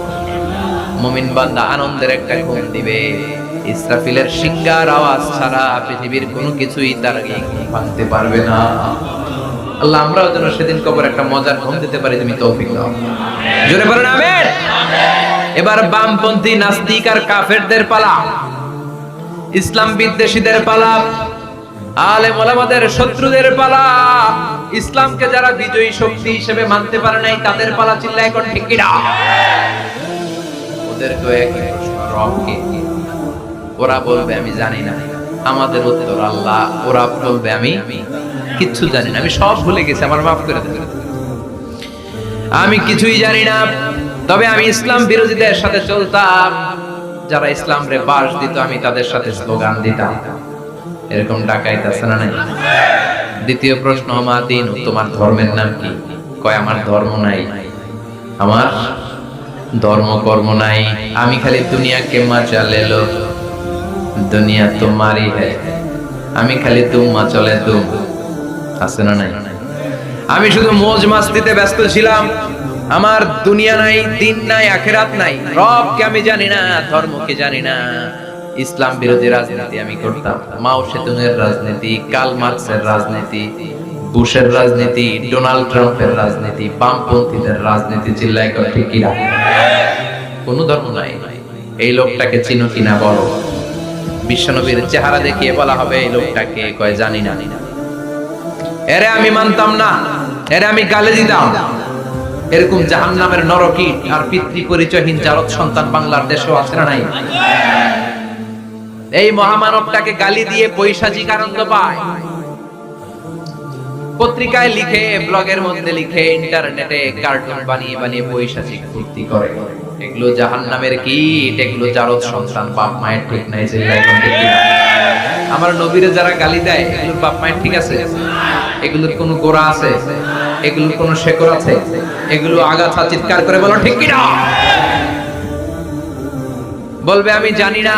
মুমিন বান্দা আনন্দের একটা ঘুম দিবে। ইসরাফিলের শিঙ্গার আওয়াজ ছাড়া পৃথিবীর কোনো কিছুই তার ঘুম ভাঙতে পারবে না। আল্লাহ আমরাও যেন সেদিন কবর একটা মজার ঘুম দিতে পারি, তুমি তৌফিক দাও। জোরে বলেন আমিন। এবার বামপন্থী নাস্তিক আর কাফেরদের পালা, ইসলাম বিদ্বেষীদের পালা, আলেম ওলামাদের শত্রুদের পালা, ইসলামকে যারা বিজয়ী শক্তি হিসেবে মানতে পারে নাই তাদের পালা। চিল্লায় এখন ঠিক কিনা? ওদের তো একই প্রশ্ন, রব কে? ওরা বলবে আমি জানি না। আমাদের উত্তর আল্লাহ। ওরা বলবে আমি কিচ্ছু জানি না, আমি সব ভুলে গেছি, আমার মাফ করে দেবেন, আমি কিছুই জানি না। তবে আমি ইসলাম বিরোধীদের সাথে চলতাম, যারা ইসলাম রে বাস দিত আমি তাদের সাথে স্লোগান দিতাম। এরকম ডাকাইত আছে না নাই? দ্বিতীয় প্রশ্ন, মা দিন, তোমার ধর্মের নাম কি? কয় আমার ধর্ম নাই, আমার ধর্ম কর্ম নাই, আমি খালি দুনিয়াকে মজা লেলো, দুনিয়া তোমারই হ্যায়, আমি খালি তুম্মা চলে তুম। আছে না নাই? আমি শুধু মৌজ মাস্তিতে ব্যস্ত ছিলাম, আমার দুনিয়া নাই, দিন নাই, আখিরাত নাই, রবকে আমি জানি না, ধর্মকে জানি না। ইসলাম বিরোধী রাজনীতি আমি করতাম, মাও সেতুনের রাজনীতি, কার্ল মার্কসের রাজনীতি, বুশের রাজনীতি, ডোনাল্ড ট্রাম্পের রাজনীতি, বামপন্থীদের রাজনীতি। চিল্লায় করে ঠিক কিনা? কোনো ধর্ম নাই। এই লোকটাকে চিনো কিনা বলো। বিশ্বনবীর চেহারা দেখিয়ে বলা হবে এই লোকটাকে, কয় জানি না। এরে আমি মানতাম না, এরে আমি গালে দিতাম। এরকম জাহান্নামের নরকীট আর পিতৃ পরিচয়হীন জারদ সন্তান বাংলার দেশেও আছে না নাই? এই মহামানবটাকে গালি দিয়ে পৈশাচিক আনন্দ পায়। পত্রিকায় লিখে, ব্লগের মধ্যে লিখে, ইন্টারনেটে কার্টুন বানিয়ে বানিয়ে পৈশাচিক ফুর্তি করে। এগুলো জাহান্নামের কীট, এগুলো জারদ সন্তান, বাপ মায়ের ঠিক নাই। আমার নবীরে যারা গালি দেয় এগুলোর বাপ মায়ের ঠিক আছে? এগুলোর কোনো গোড়া আছে? এগুলোর কোনো শেকড় আছে? এগুলো আগাছা চিৎকার করে বলো ঠিক কিনা? বলবে আমি জানি না।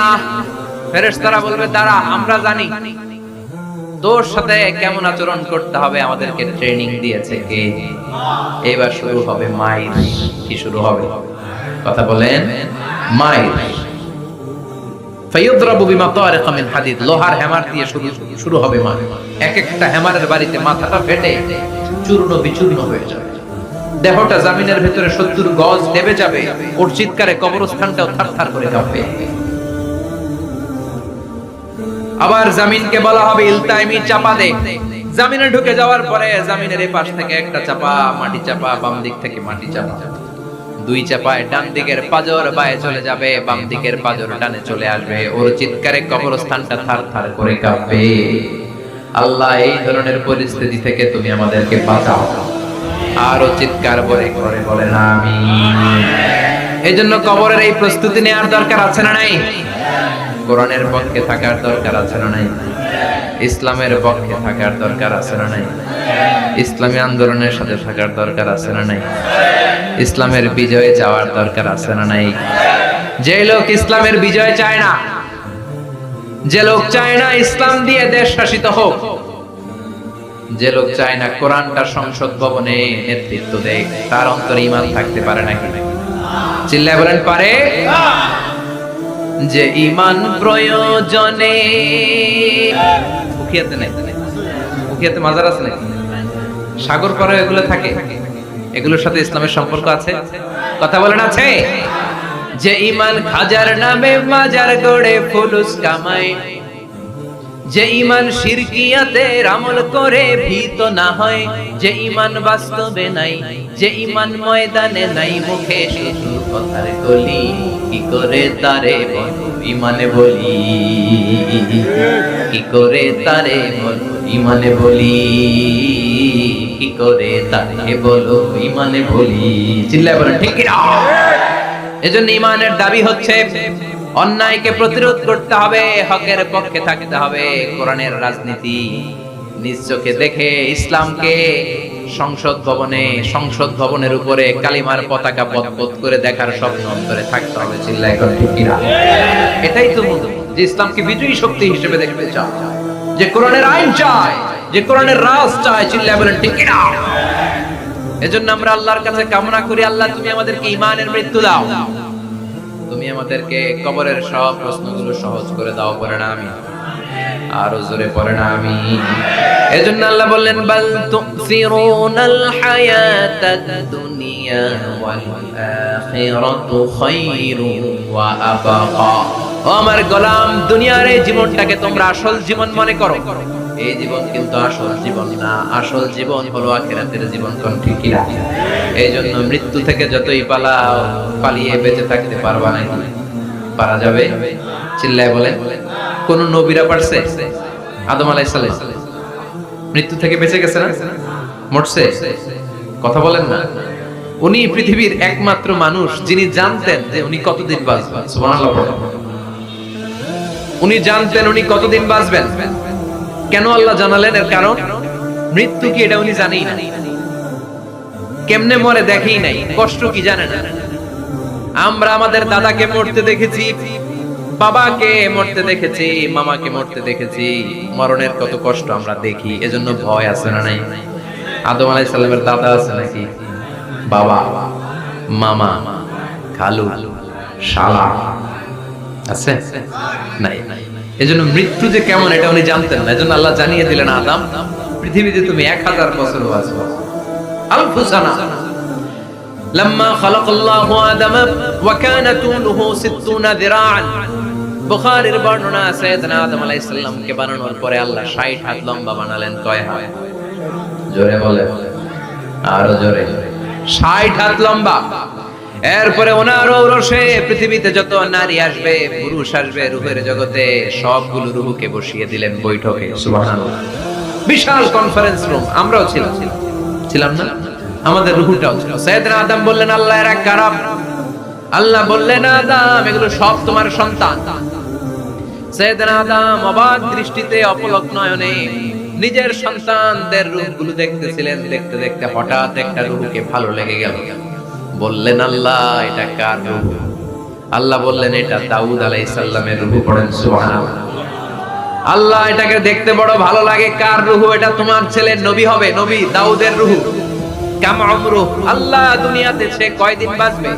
ফেরেশতারা বলবে দাঁড়া, আমরা জানি। তোর সাথে কেমন আচরণ করতে হবে আমাদেরকে ট্রেনিং দিয়েছে কে? এবার শুরু হবে মাইর। কি শুরু হবে? কথা বলেন, মাইর। ফায়ুদরাবু বিমাতারিক মিন হাদিদ, লোহার হ্যামার দিয়ে শুরু হবে মার। এক একটা হ্যামারের বাড়িতে মাথাটা ফেটে চূর্ণ বিচূর্ণ হয়ে যাবে, দেহটা জমিনের ভিতরে 70 গজ নেমে যাবে, ওর চিৎকারে কবরস্থানটাও থারথার করে কাঁপবে। আবার জমিনকে বলা হবে ইলতাইমি, চাপা দে। জমিনে ঢুকে যাওয়ার পরে জমিনের এই পাশ থেকে একটা চাপা, মাটি চাপা, বাম দিক থেকে মাটি চাপা, দুই চাপায় ডান দিকের পাজর বায়ে চলে যাবে, বাম দিকের পাজর ডানে চলে আসবে। ওর চিৎকারে কবরস্থানটা থারথার করে কাঁপবে। আল্লাহ এই ধরনের পরিস্থিতি থেকে তুমি আমাদেরকে বাঁচাও। আরো চিৎকার করে করে বলেন আমিন। এই জন্য কবরের এই প্রস্তুতি নেওয়ার দরকার আছে না নাই? কোরআনের পক্ষে থাকার দরকার আছে না নাই? ইসলামের পক্ষে থাকার দরকার আছে না নাই? ইসলামী আন্দোলনের সাথে থাকার দরকার আছে না নাই? ইসলামের বিজয়ে যাওয়ার দরকার আছে না নাই? যে লোক ইসলামের বিজয় চায় না, যে লোক চায় না ইসলাম দিয়ে দেশ শাসিত হোক, যে লোক চায় না কোরআনটা সংসদ ভবনে নেতৃত্ব দেয়, তার অন্তরে ঈমান থাকতে পারে নাকি? চিল্লায় বলেন পারে? যে ঈমান প্রয়োজনে, মুখিয়াতে নাই, মুখিয়াতে মাজার আছে নাকি? সাগর পারে এগুলো থাকে, এগুলোর সাথে ইসলামের সম্পর্ক আছে? কথা বলেন আছে? যে ঈমান খাজার নামে মাজার গড়ে ফুলুস কামায়, যে ঈমান শিরকিয়াতে আমল করে ভীত না হয়, যে ঈমান বাস্তবে নাই, যে ঈমান ময়দানে নাই, মুখে শুধু কথার কলি, কি করে তারে বলো ঈমানে বলি, কি করে তারে বলো ঈমানে বলি, কি করে তারে বলো ঈমানে বলি। চিল্লায় বলেন ঠিক কি না? এজন্য ঈমানের দাবি হচ্ছে অন্যায়কে প্রতিরোধ করতে হবে, হকের পক্ষে থাকতে হবে। কোরআনের রাজনীতি নিজ চোখে দেখে ইসলামকে সংসদ ভবনের উপরে কালিমার পতাকা পতপত করে দেখার স্বপ্ন অন্তরে থাকতে হবে। চিল্লায় করে ঠিক কিনা? এটাই তো মূল, যে ইসলামকে বিজয়ী শক্তি হিসেবে দেখতে চায়, যে কোরআনের আইন চায়, যে কোরআনের রাজ চায়। চিল্লায় বলেন ঠিক কিনা? এজন্য আমরা আল্লাহর কাছে কামনা করি, আল্লাহ তুমি আমাদেরকে ঈমানের মৃত্যু দাও, তুমি আমাদেরকে কবরের সব প্রশ্নগুলো সহজ করে দাও। পড়ে না আমি আরো জোরে পড়ে না আমি। এজন্য আল্লাহ বললেন বাল তুসিরুনাল হায়াতাদ দুনিয়া ওয়াল আখিরাতু খায়রুন ওয়া আবকা। ও আমার গোলাম, দুনিয়ার এই জীবনটাকে তোমরা আসল জীবন মনে করো, এই জীবন কিন্তু আসল জীবন না। আসল জীবন হলো আখিরাতের জীবন। কোন ঠিক কি? এই জন্য মৃত্যু থেকে যতই পালাও, পালিয়ে বেঁচে থাকতে পারবা না। পারা যাবে? চিল্লায় বলেন। কোন নবীরা পারছে? আদম আলাইহিস সালাম মৃত্যু থেকে বেঁচে গেছে না? মরছে? কথা বলেন না। উনি পৃথিবীর একমাত্র মানুষ যিনি জানতেন যে উনি কতদিন বাঁচবেন। সুবহানাল্লাহ। উনি জানতেন উনি কতদিন বাঁচবেন। কেন আল্লাহ জানালেন? এর কারণ মৃত্যু কি এটা উনি জানেই না। কেমনে মরে দেখেই নাই, কষ্ট কি জানে না। আমরা আমাদের দাদাকে মরতে দেখেছি, বাবাকে মরতে দেখেছি, মামাকে মরতে দেখেছি। মরণের কত কষ্ট আমরা দেখি, এজন্য ভয় আছে না নাই? আদম আলাইহিস সালামের দাদা আছে নাকি? বাবা, মামা, খালু, শালা আছে? নাই। এজন্য মৃত্যু যে কেমন এটা উনি জানতেন না। এজন্য আল্লাহ জানিয়ে দিলেন, আদম পৃথিবীতে তুমি 1000 বছর বাঁচবে। আলফু সানা। লাম্মা খালাকাল্লাহু আদামা ওয়া কানা তুলুহু 60 যিরাআন। বুখারীর বর্ণনা, সাইয়েদনা আদম আলাইহিস সালামকে বানানোর পরে আল্লাহ 60 হাত লম্বা বানালেন। কয় হাত? জোরে বলে, আরো জোরে। 60 হাত লম্বা। এরপরে ওনার ঔরসে পৃথিবীতে যত নারী আসবে, পুরুষ আসবে, রূহের জগতে সবগুলো রূহকে বসিয়ে দিলেন বৈঠকে। সুবহানাল্লাহ। বিশাল কনফারেন্স রুম। আমরাও ছিলাম না? আমাদের রূহটাও ছিল। সাইয়েদনা আদম বললেন, আল্লাহ এরা কারা? আল্লাহ বললেন, আদম এগুলো সব তোমার সন্তান। সাইয়েদনা আদম অবাক দৃষ্টিতে, অপলক নয়নে নিজের সন্তানদের রূপগুলো দেখতেছিলেন। দেখতে দেখতে হঠাৎ একটা রূহকে ভালো লেগে গেল। বললেন, আল্লাহ এটা কার রূহ? আল্লাহ বললেন, এটা দাউদ আলাইহিস সালামের রূহ। পড়েন সুবহানাল্লাহ। আল্লাহ এটাকে দেখতে বড় ভালো লাগে। কার রূহ? এটা তোমার ছেলে নবী হবে, নবী দাউদের রূহ। কাম উমরু, আল্লাহ দুনিয়াতে সে কয়দিন বাঁচবে?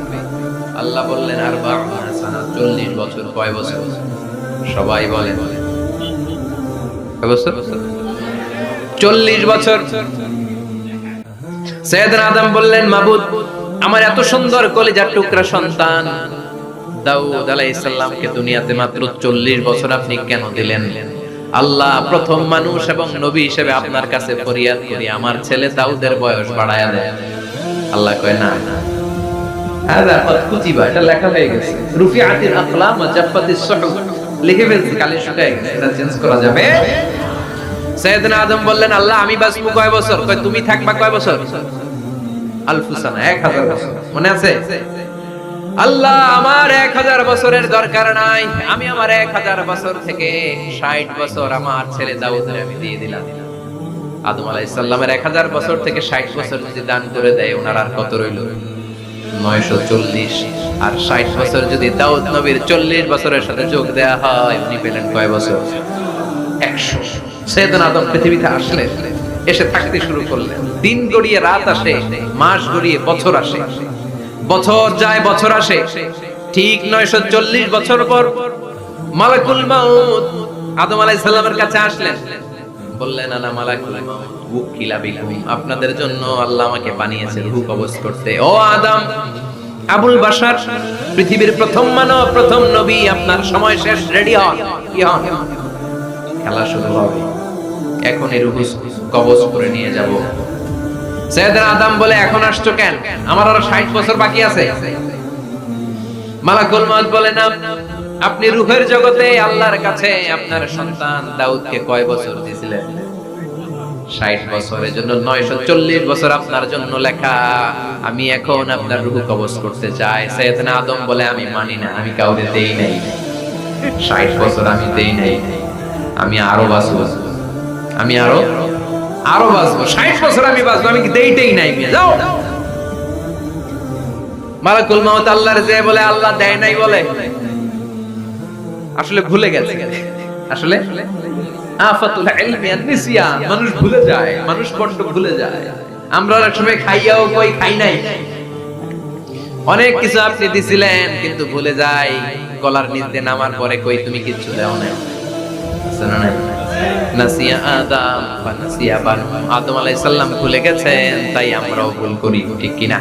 আল্লাহ বললেন, 40 সানা, 40 বছর। কয় বছর? সবাই বলেন কয় বছর? 40 বছর। সাইয়েদনা আদম বললেন, মাবুদ আমার এত সুন্দর কলিজার টুকরা সন্তান দাউদ আলাইহিস সালামকে দুনিয়াতে মাত্র 40 বছর আপনি কেন দিলেন? আল্লাহ প্রথম মানুষ এবং নবী হিসেবে আপনার কাছে ফরিয়াদ করি, আমার ছেলে দাউদের বয়স বাড়ায়া দেন। আল্লাহ কয় না, হাযা কদ কুতিবা, এটা লেখা হয়ে গেছে। রুফিআতিল আকলাম ওয়া জাফফাতিস সুহুফ, লিখে ফেলছি, কালি শুকায় গেছে, এটা চেঞ্জ করা যাবে? সাইয়েদনা আদম বললেন, আল্লাহ আমি বাঁচবো কয় বছর? কয় তুমি থাকবা কয় বছর? আলফু সানা, 1000 বছর। মনে আছে? আল্লাহ আমার 1000 বছরের দরকার নাই, আমি আমার 1000 বছর থেকে 60 বছর আমার ছেলে দাউদের আমি দিয়ে দিলাম। আদম আলাইহিস সালামের 1000 বছর থেকে 60 বছর যদি দান করে দেয়, ওনার আর কত রইল? 940। আর 60 বছর যদি দাউদ নবীর 40 বছরের সাথে যোগ দেয়া হয়, উনি পেলেন কয় বছর? 100। সাইয়েদনা আদম পৃথিবীতে আসলেন, এসে থাকতে শুরু করলেন। দিন গড়িয়ে রাত আসে, মাস গড়িয়ে বছর আসে, বছর যায় বছর আসে। ঠিক 940 বছর পর মালাকুল মাউত আদম আলাইহিস সালামের কাছে আসলেন। বললেন, আনা মালাকুল মাউত উকিলা বিকুম, আপনাদের জন্য আল্লাহ আমাকে বানিয়েছে রূহ কবজ করতে। ও আদম, আবুল বাশার, পৃথিবীর প্রথম মানব, প্রথম নবী, আপনার সময় শেষ, রেডি হন। কি হন? খেলা শুরু হবে, এখন এই রূহ কবজ করে নিয়ে যাব। সাইয়েদনা আদম বলে, এখন আসছো কেন? আমার আরো 60 বছর বাকি আছে। মালাকুল মাউত বলে, না, আপনি রূহের জগতে আল্লাহর কাছে আপনার সন্তান দাউদকে কয় বছর দিয়েছিলেন? 60 বছর। এজন্য 940 বছর আপনার জন্য লেখা। আমি এখন আপনার রূহ কবজ করতে চাই। সাইয়েদনা আদম বলে, আমি মানি না, আমি কাউকে দেই নাই। 60 বছর আমি দেই নাই, আমি আরো বাঁচব, আমি আরো আরো বাঁচবো, 60 বছর আমি বাঁচবো, আমি কি দেইতেই নাই মিয়া, যাও। মালাকুল মাউত আল্লাহর যে বলে আল্লাহ দেয় নাই বলে, আসলে ভুলে গেছে। আসলে আফাতুল ইলমি আন-নিসিয়ান, মানুষ ভুলে যায়, মানুষ বড্ড ভুলে যায়। আমরা অনেক সময় খাইয়াও কই খাই নাই, অনেক কিছু আপনি দিছিলেন কিন্তু ভুলে যাই, গলার নিচে নামার পরে কই তুমি কিচ্ছু দাও না। শোনা নাই, নাসিয়া আদম ওয়া নাসিয়া বানু, আদম আলাইহিস সালাম ভুলে গেছেন, তাই আমরাও ভুল করি, ঠিক কি না?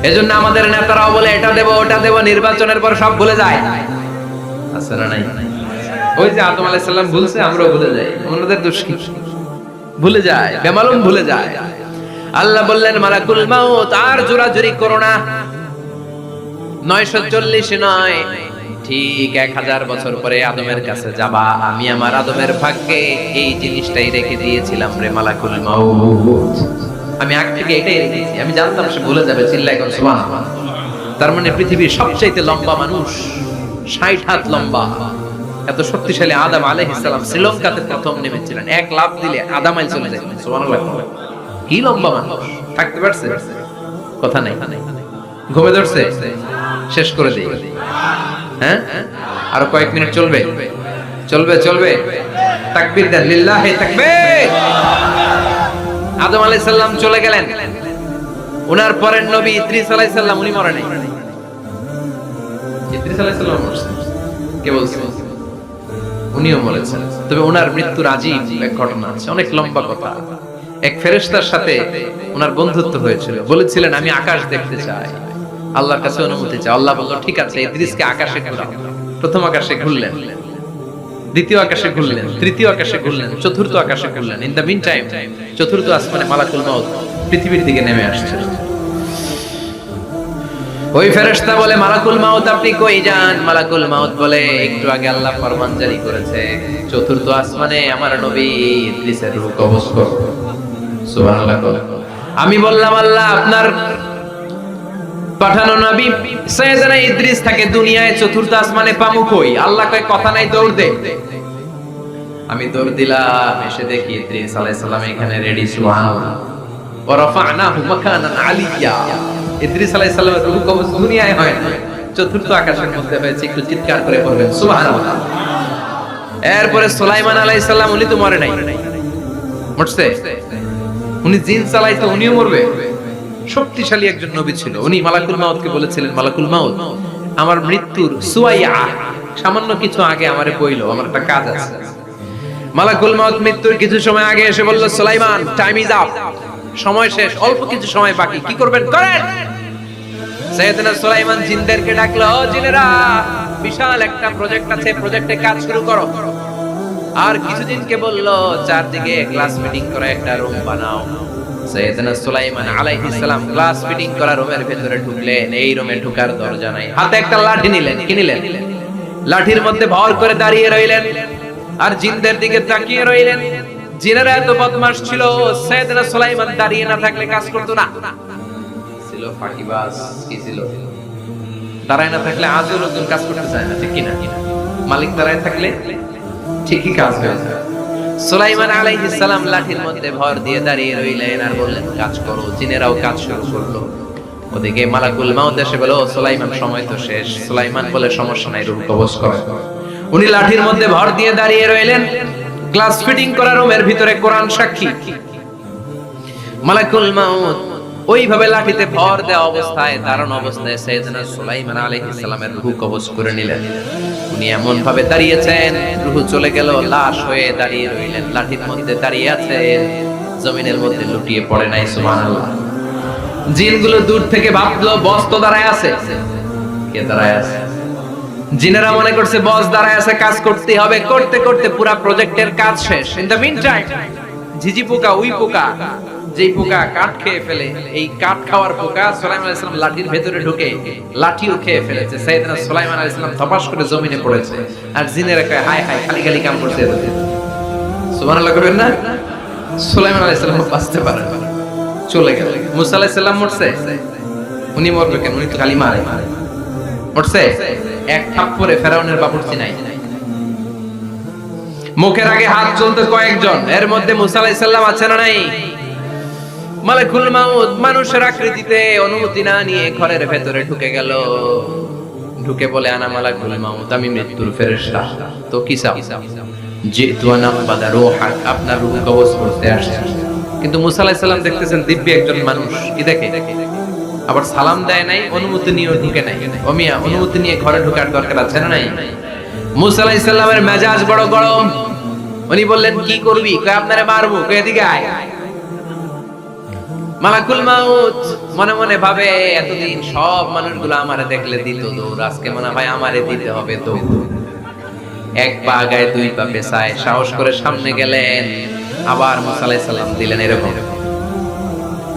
এজন্য আমাদের নেতারাও বলে এটা দেব ওটা দেব, নির্বাচনের পর সব ভুলে যায়। আছে না নাই? ওই যে আদম আলাইহিস সালাম ভুলছে, আমরাও ভুলে যাই, ওনাদের দোষ কি? ভুলে যায়, বেমালুম ভুলে যায়। আল্লাহ বললেন মালাকুল মাউত আর জোরাজুরি করো না, 940 নয়, ঠিক 1000 বছর পরে আদমের কাছে যাবা, আমি আমার আদমের ভাগ্যে এই জিনিসটাই রেখে দিয়েছিলাম রে মালাকুল মাউত, আমি আগ থেকে এটাই রেখেছি, আমি জানতাম সে ভুলে যাবে। চিল্লায় এখন সুবহানাল্লাহ। তার মানে পৃথিবীর সবচেয়ে লম্বা মানুষ, 60 হাত লম্বা, এত শক্তিশালী আদম আলাইহিস সালাম শ্রীলঙ্কাতে প্রথম নেমেছিলেন, এক লাফ দিলে আধা মাইল চলে যায়। সুবহানাল্লাহ। কি লম্বা মানুষ, থাকতে পারছে? কথা নাই, ঘুমে ধরছে, শেষ করে দিই। হ্যাঁ, আরো কয়েক মিনিট চলবে, চলবে, চলবে। তাকবীর দেন, লিল্লাহি তাকবীর। আদম আলাইহিস সালাম চলে গেলেন, ওনার পরের নবী ইদ্রিস আলাইহিস সালাম, উনি মরে নাই। ইদ্রিস আলাইহিস সালাম মরছেন, কে বলছে? উনিও মরেছেন, তবে ওনার মৃত্যুর আজীব এক ঘটনা আছে, অনেক লম্বা কথা। এক ফেরেশতার সাথে ওনার বন্ধুত্ব হয়েছিল, বলেছিলেন আমি আকাশ দেখতে চাই, আল্লাহর কাছে অনুমতি চাই। আল্লাহ বলল ঠিক আছে, ইদ্রিসকে আকাশে ঘুরাও। প্রথম আকাশে ঘুরলেন, দ্বিতীয় আকাশে ঘুরলেন, তৃতীয় আকাশে ঘুরলেন, চতুর্থ আকাশে ঘুরলেন। ইন দা মিন টাইম চতুর্থ আসমানে মালাকুল মাউত পৃথিবীর দিকে নেমে আসছে। ওই ফেরেশতা বলে মালাকুল মাউত আপনি কই যান? মালাকুল মাউত বলে একটু আগে আল্লাহ ফরমান জারি করেছে, চতুর্থ আসমানে আমার নবী ইদ্রিসের রূহ কবজ করো। সুবহানাল্লাহ। আমি বললাম আল্লাহ আপনার পাঠানো নবী সাইয়েদনা ইদ্রিস থাকে দুনিয়ায়, চতুর্থ আসমানে পামু কই? আল্লাহ কয় কথা নাই, দৌড় দে। আমি দৌড় দিলাম, এসে দেখি ইদ্রিস আলাইহিস সালাম এখানে রেডি। সুবহানাল্লাহ। ওয়া রাফা'নাহু মাকানান আলিয়্যা। ইদ্রিস আলাইহিস সালামের রূহ কবজ দুনিয়ায় হয় না, চতুর্থ আকাশের মধ্যে হয়েছে। একটু চিৎকার করে বলবেন সুবহানাল্লাহ। এরপরে সুলাইমান আলাইহিস সালাম, উনি তো মরে নাই, মরছে? উনি জিন চালাইতো, উনিও মরবে? শক্তিশালী একজন নবী ছিল উনি। মালাকুল মাউতকে বলেছিলেন মালাকুল মাউত আমার মৃত্যুর সুয়াইয়া সামান্য কিছু আগে আমারে কইলো, আমার একটা কাজ আছে। মালাকুল মাউত মৃত্যুর কিছু সময় আগে এসে বলল সুলাইমান টাইম ইজ আপ, সময় শেষ, অল্প কিছু সময় বাকি, কি করবেন করেন। সাইয়েদনা সুলাইমান জিনদেরকে ডাকলো, ও জিনেরা, বিশাল একটা প্রজেক্ট আছে, প্রজেক্টে কাজ শুরু করো। আর কিছুদিনকে বলল চারদিকে গ্লাস ফিটিং করা একটা রুম বানাও। সাইয়েদনা সুলাইমান আলাইহিস সালাম গ্লাস ফিটিং করা রুমের ভিতরে ঢুকলেন। এই রুমে ঢোকার দরজা নাই, হাতে একটা লাঠি নিলেন। কি নিলেন? লাঠির মধ্যে ভর করে দাঁড়িয়ে রইলেন আর জিনদের দিকে তাকিয়ে রইলেন। জিনেরা এত বদমাশ ছিল, সাইয়েদনা সুলাইমান দাঁড়িয়ে না থাকলে কাজ করতো না, ছিল ফাঁকিবাজ। কি ছিল? দাঁড়ায় না থাকলে আজও লোকজন কাজ করতে চায় না, ঠিক কি না? মালিক দাঁড়ায় থাকলে ঠিকই কাজ হয়ে যায়। সুলাইমান আলাইহিস সালাম লাঠির মধ্যে ভর দিয়ে দাঁড়িয়ে রইলেন আর বললেন কাজ করো। জিনেরাও কাজ শুরু করলো। ওদিকে মালাকুল মাউত এসে বলে, ও সুলাইমান সময় তো শেষ। সুলাইমান বলে সমস্যা নাই, রূহ কবজ করো। উনি লাঠির মধ্যে ভর দিয়ে দাঁড়িয়ে রইলেন। গ্লাস ফিটিং করা রুমের ভিতরে কোরআন সাক্ষী। মালাকুল মাউত ওইভাবে লাঠিতে ভর দেওয়া অবস্থায়, দাঁড়ানো অবস্থায় সাইয়েদনা সুলাইমান আলাইহিস সালামের রূহ কবজ করে নিলেন। উনি এমন ভাবে দাঁড়িয়েছেন, রূহ চলে গেল, লাশ হয়ে দাঁড়িয়ে রইলেন। লাঠির মধ্যে দাঁড়িয়ে আছেন, জমিনের মধ্যে লুটিয়ে পড়ে নাই। সুবহানাল্লাহ। জিনগুলো দূর থেকে ভাবলো বস তো দাঁড়ায় আছে। কে দাঁড়ায় আছে? জিনেরা মনে করছে বস দাঁড়ায় আছে, কাজ করতে হবে। করতে করতে পুরো প্রজেক্টের কাজ শেষ। ইন দ্য মিন টাইম ঝিঝি পোকা, উই পোকা, যেই পোকা কাঠ খেয়ে ফেলে, এই কাঠ খাওয়ার পোকা সুলাইমান আলাইহিস সালাম লাঠির ভেতরে ঢুকে লাঠিও খেয়ে ফেলেছে। সাইয়েদনা সুলাইমান আলাইহিস সালাম ধপাস করে জমিনে পড়েছে। আর জিনেরা কয় হায় হায়, খালি খালি কাম করতে হবে। সুবহানাল্লাহ করবেন না? সুলাইমান আলাইহিস সালাম বাঁচতে পারে, চলে গেল। মুসা আলাইহিস সালাম মরছে, উনি মরবে কেন? উনি তো খালি মারে। মরছে এক থাপ্পড়ে ফেরাউনের বাবুর্চি নাই। মুখের আগে হাত চলতে কয়েকজন, এর মধ্যে মুসা আলাইহিস সালাম আছে না নাই? মালাকুল মাউত মানুষের আকৃতিতে অনুমতি না নিয়ে ঘরের ভেতরে ঢুকে গেল। ঢুকে বলে, আনা মালাকুল মাউত, আমি মৃত্যুর ফেরেশতা। তো কি চাও? জিতু আনা বাদা রূহাক, আপনার রূহ কবজ করতে আসছে। কিন্তু মুসা আলাইহিস সালাম দেখতেছেন দিব্য একজন মানুষ, কি দেখে? আবার সালাম দেয় নাই, অনুমতি নিয়ে ঢুকে নাই। ওমিয়া অনুমতি নিয়ে ঘরে ঢোকার দরকার আছে না নাই? মুসা আলাইহিস সালামের মেজাজ বড় গরম। উনি বললেন, কি করবি? কয়, আপনারে মারবো। কয়, এদিকে আয়। মালাকুল মাউত মনে মনে ভাবে, এতদিন সব মানুষগুলো আমারে দেখলে দিত দৌড়, আজকে মনে হয় আমারে দিতে হবে দৌড়। এক পা আগায় দুই পা পেছায়, সাহস করে সামনে গেলেন। আবার মুসা আলাইহিস সালাম দিলেন এরকম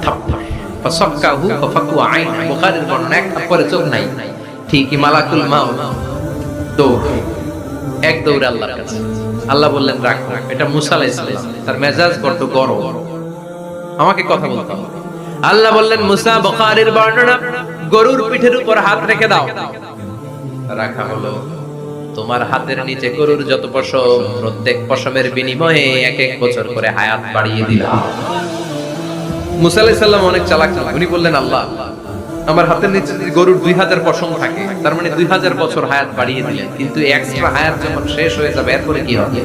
থাপ্পড়, ফাসাক্কাহু ফাফাকু আইন। বুখারীর বর্ণনা, এক থাপ্পড়ে চোখ নাই। ঠিকই মালাকুল মাউত দৌড়, এক দৌড়ে আল্লাহর কাছে। আল্লাহ বললেন, রাখ, এটা মুসা আলাইহিস সালাম, তার মেজাজ বড্ড গরম, আমাকে কথা বলতে হবে। আল্লাহ বললেন, মুসা, বুখারীর বর্ণনা, গরুর পিঠের উপর হাত রেখে দাও। রাখা হলো। তোমার হাতের নিচে গরুর যত পশম, প্রত্যেক পশমের বিনিময়ে এক এক বছর করে হায়াত বাড়িয়ে দিলাম। মুসা আলাইহিস সালাম অনেক চালাক। উনি বললেন, আল্লাহ, আমার হাতের নিচে গরুর 2000 পশম থাকে, তার মানে 2000 বছর হায়াত বাড়িয়ে দিলেন। কিন্তু এক্সট্রা হায়াত যখন শেষ হয়ে যাবে, এরপরে কি হবে?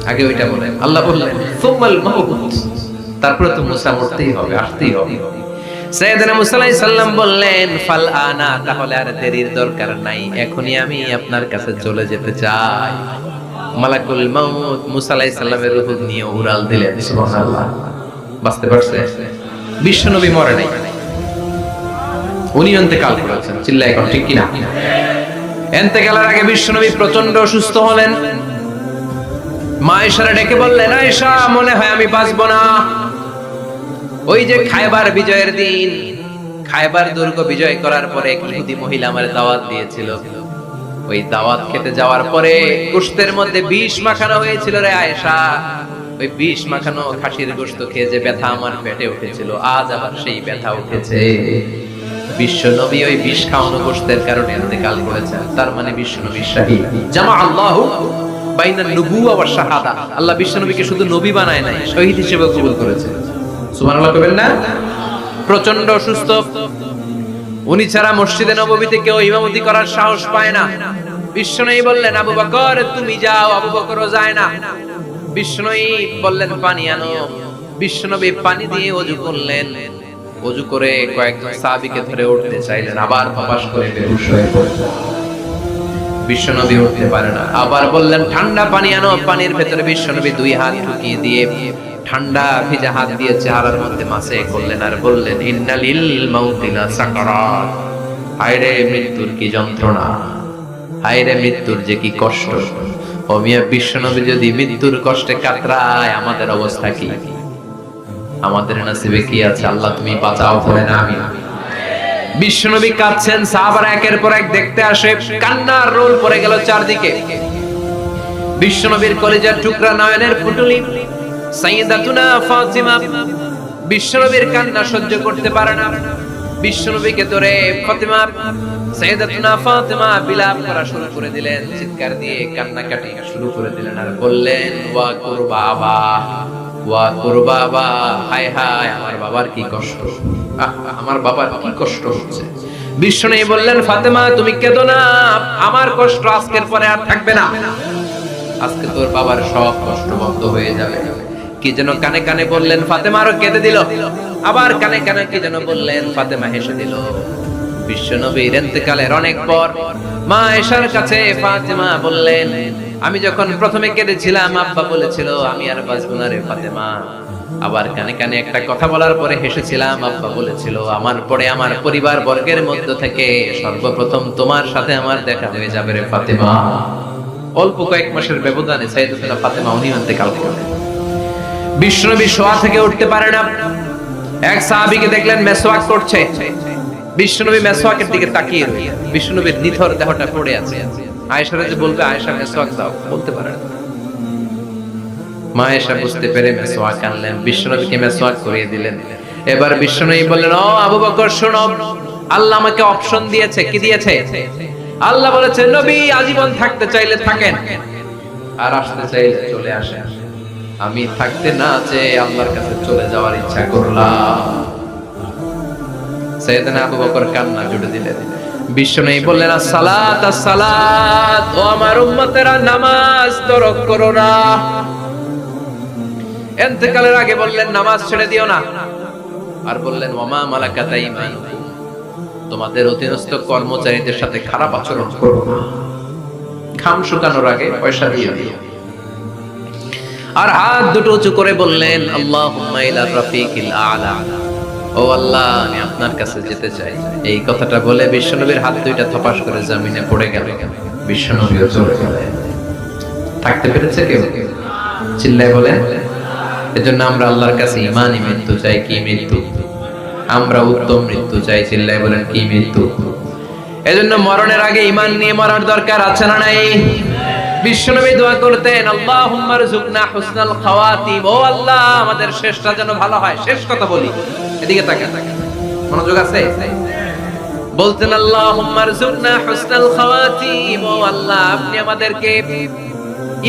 আগে ওইটা বলেন। আল্লাহ বললেন, সুমাল মাউত, তারপরে তো মুসা মরতেই হবে, আসতেই হবে। সাইয়েদনা মুসা আলাইহিস সালাম বললেন, ফাল আনা, তাহলে আর দেরির দরকার নাই, এখনই আমি আপনার কাছে চলে যেতে চাই। মালাকুল মাউত মুসা আলাইহিস সালামের রূহ নিয়ে উড়াল দিলেন। সুবহানাল্লাহ। বাঁচতে পারছে? বিশ্বনবী মরে নাই, উনি ইন্তেকাল করেছেন। চিল্লায় এখন, ঠিক কিনা? ইন্তেকালের আগে বিশ্বনবী প্রচন্ড অসুস্থ হলেন। মা আয়েশারে ডেকে বললেন, আয়েশা, মনে হয় আমি বাঁচবো না। ওই যে খায়বার বিজয়ের দিন, খায়বার দুর্গ বিজয় করার পরে এক ইহুদি মহিলা আমার দাওয়াত দিয়েছিল। ওই দাওয়াত খেতে যাওয়ার পরে গোশতের মধ্যে বিষ মাখানো হয়েছিল রে আয়েশা। ওই বিষ মাখানো খাসির গোশত খেয়ে যে ব্যথা আমার পেটে উঠেছিল, আজ আবার সেই ব্যথা উঠেছে। বিশ্বনবী ওই বিষ খাওয়ানো গোশতের কারণে ইন্তেকাল করেছেন। তার মানে বিশ্বনবী শাহীদ। জামা আল্লাহু বাইনান নুবুওয়া ওয়া শাহাদা। আল্লাহ বিশ্বনবীকে শুধু নবী বানায় নাই, শহীদ হিসেবে কবুল করেছেন। সুবহানাল্লাহ কইবেন না? প্রচন্ড অসুস্থ, উনি ছাড়া মসজিদে নববীতে কেউ ইমামতি করার সাহস পায় না। বিশ্বনবী বললেন, আবু বকর তুমি যাও। আবু বকরও যায় না। বিশ্বনবী বললেন, পানি আনো। বিশ্বনবী পানি দিয়ে ওযু করলেন। ওযু করে কয়েকজন সাহাবীকে ধরে উঠতে চাইলেন, আবার ফপাস করে বেহুশ হয়ে পড়লেন। বিশ্বনবী উঠতে পারে না। আবার বললেন, ঠান্ডা পানি আনো। পানির ভেতরে বিশ্বনবী দুই হাত ঢুকিয়ে দিয়ে ঠান্ডা ভিজা হাত দিয়ে চেহারার মধ্যে মাসে করলেন আর বললেন, ইন্নালিল মাউতি লা সাকারাত। হায়রে মৃত্যুর কি যন্ত্রণা, হায়রে মৃত্যুর যে কি কষ্ট। ও মিয়া, বিশ্বনবী যদি মৃত্যুর কষ্টে কাতরায়, আমাদের অবস্থা কি? আমাদের নসিবে কি আছে? আল্লাহ তুমি বাঁচাও, বলে না আমি। বিশ্বনবী কাঁদছেন, সাহাবারা একের পর এক দেখতে আসে। কান্নার রোল পড়ে গেল চারদিকে। বিশ্বনবীর কলিজার টুকরা নয়নের পুটুলি সাইয়্যিদাতুনা ফাতিমা বিশ্বনবীর কান্না সহ্য করতে পারে না। বিশ্বনবীকে ধরে ফাতিমা, সাইয়্যিদাতুনা ফাতিমা বিলাপ করা শুরু করে দিলেন, চিৎকার দিয়ে কান্নাকাটি শুরু করে দিলেন আর বললেন, ওয়া কুরবাবা, ওয়া কুরবাবা, হায় হায়, আমার বাবার কি কষ্ট, আমার বাবার কি কষ্ট হচ্ছে। বিশ্বনবী বললেন, ফাতেমা তুমি কেঁদো না, আমার কষ্ট আজকের পরে আর থাকবে না। আজকে তোর বাবার সব কষ্ট বন্ধ হয়ে যাবে। কি যেন কানে কানে বললেন, ফাতেমা আরো কেঁদে দিল। আবার কানে কানে কি যেন বললেন, ফাতেমা হেসে দিল। বিশ্বনবীর ইন্তেকালের অনেক পর মা আয়েশার কাছে ফাতেমা বললেন, আমি যখন প্রথমে কেঁদেছিলাম, আব্বা বলেছিল আমি আর বাঁচব না রে ফাতেমা। আবার কানে কানে একটা কথা বলার পরে হেসেছিলাম, আব্বা বলেছিল আমার পরে আমার পরিবার বর্গের মধ্য থেকে সর্বপ্রথম তোমার সাথে আমার দেখা হয়ে যাবে রে ফাতেমা। অল্প কয়েক মাসের ব্যবধানে সাইয়্যিদাতুনা ফাতেমা উনি ইন্তেকাল করলেন। বিশ্বনবী শোয়া থেকে উঠতে পারে না। এক সাহাবীকে দেখলেন মেসওয়াক করছে। বিশ্বনবী মেসওয়াকের দিকে তাকিয়ে বিশ্বনবীর নিথর দেহটা পড়ে আছে। আয়েশা যে বলবে আয়েশা মেসওয়াক দাও, বলতে পারে না। মা আয়েশা বুঝতে পেরে মেসওয়াক আনলেন, বিশ্বনবীকে মেসওয়াক করিয়ে দিলেন। এবার বিশ্বনবী বললেন, ও আবু বকর শোনো, আল্লাহ আমাকে অপশন দিয়েছে। কি দিয়েছে? আল্লাহ বলেছে নবী আজীবন থাকতে চাইলে থাকেন, আর আসতে চাইলে চলে আসে। আমি থাকতে না চেয়ে আল্লাহর কাছে চলে যাওয়ার ইচ্ছা করলাম। সাইয়েদনা আবু বকর কান্না জুড়ে দিলেন। বিশ্বনবী বললেন, আসসালাত আসসালাত, ও আমার উম্মতেরা নামাজ তরক করো না। ইন্তেকালের আগে বললেন নামাজ ছেড়ে দিও না। আর বললেন, ওয়ামা মালাকাত আইমানুকুম, তোমাদের অধীনস্থ কর্মচারীদের সাথে খারাপ আচরণ করো না। ঘাম শুকানোর আগে পয়সা দিয়ে দিও। আর হাত দুটো উঁচু করে বললেন, আল্লাহুম্মা ইলা রাফিকিল আ'লা, ও আল্লাহ আমি আপনার কাছে যেতে চাই। এই কথাটা বলে বিশ্বনবীর হাত দুইটা থপাস করে জমিনে পড়ে গেল। বিশ্বনবীও চলে গেলেন। থাকতে পেরেছে কেউ? চিল্লায় বলেন। এজন্য আমরা আল্লাহর কাছে ঈমানি মৃত্যু চাই। কি মৃত্যু? আমরা উত্তম মৃত্যু চাই। চিল্লায় বলেন, কি মৃত্যু? এজন্য মরণের আগে ঈমান নিয়ে মরার দরকার আছে না নাই? বিশ্বনবী দোয়া করতেন, আল্লাহুম্মা রযুকনা হুসনাল খাওয়াতিম, ও আল্লাহ আমাদের শেষটা যেন ভালো হয়। শেষ কথা বলি, এদিকে তাকান, মনোযোগ আছে? বলতেন, আল্লাহুম্মা রযুকনা হুসনাল খাওয়াতিম, ও আল্লাহ আপনি আমাদেরকে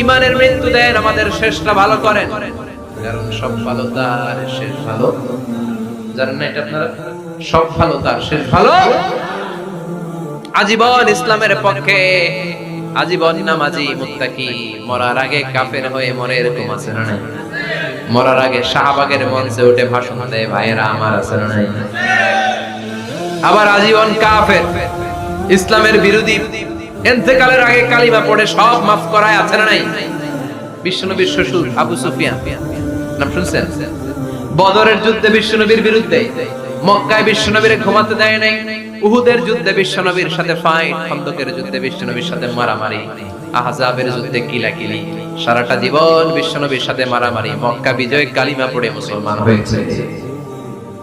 ঈমানের মৃত্যু দেন, আমাদের শেষটা ভালো করেন। কারণ সব ভালো তার শেষ ভালো। জানেন না এটা আপনারা? সব ভালো তার শেষ ভালো। আজীবন ইসলামের পক্ষে, আজীবন নামাজি মুত্তাকি, মরার আগে কাফের হয়ে মরে, এরকম আছে না নাই? মরার আগে শাহবাগের মঞ্চে উঠে ভাষণ দেয়, ভাইয়েরা আমার, আছে না নাই? আবার আজীবন কাফের, ইসলামের বিরোধী, ইন্তেকালের আগে কালিমা পড়ে সব মাফ করায়, আছে না নাই? বিশ্বনবীর শ্বশুর আবু সুফিয়ান, নাম শুনছেন? বদরের যুদ্ধে বিশ্বনবীর বিরুদ্ধে, মক্কায় বিশ্বনবীর ঘুমাতে দেয় নাই, উহুদের যুদ্ধে বিশ্বনবীর সাথে ফাইট, খন্দকের যুদ্ধে বিশ্বনবীর সাথে মারামারি, আহজাবের যুদ্ধে কিলাকিলি, সারাটা জীবন বিশ্বনবীর সাথে মারামারি, মক্কা বিজয় কালিমা পড়ে মুসলমান হয়েছে।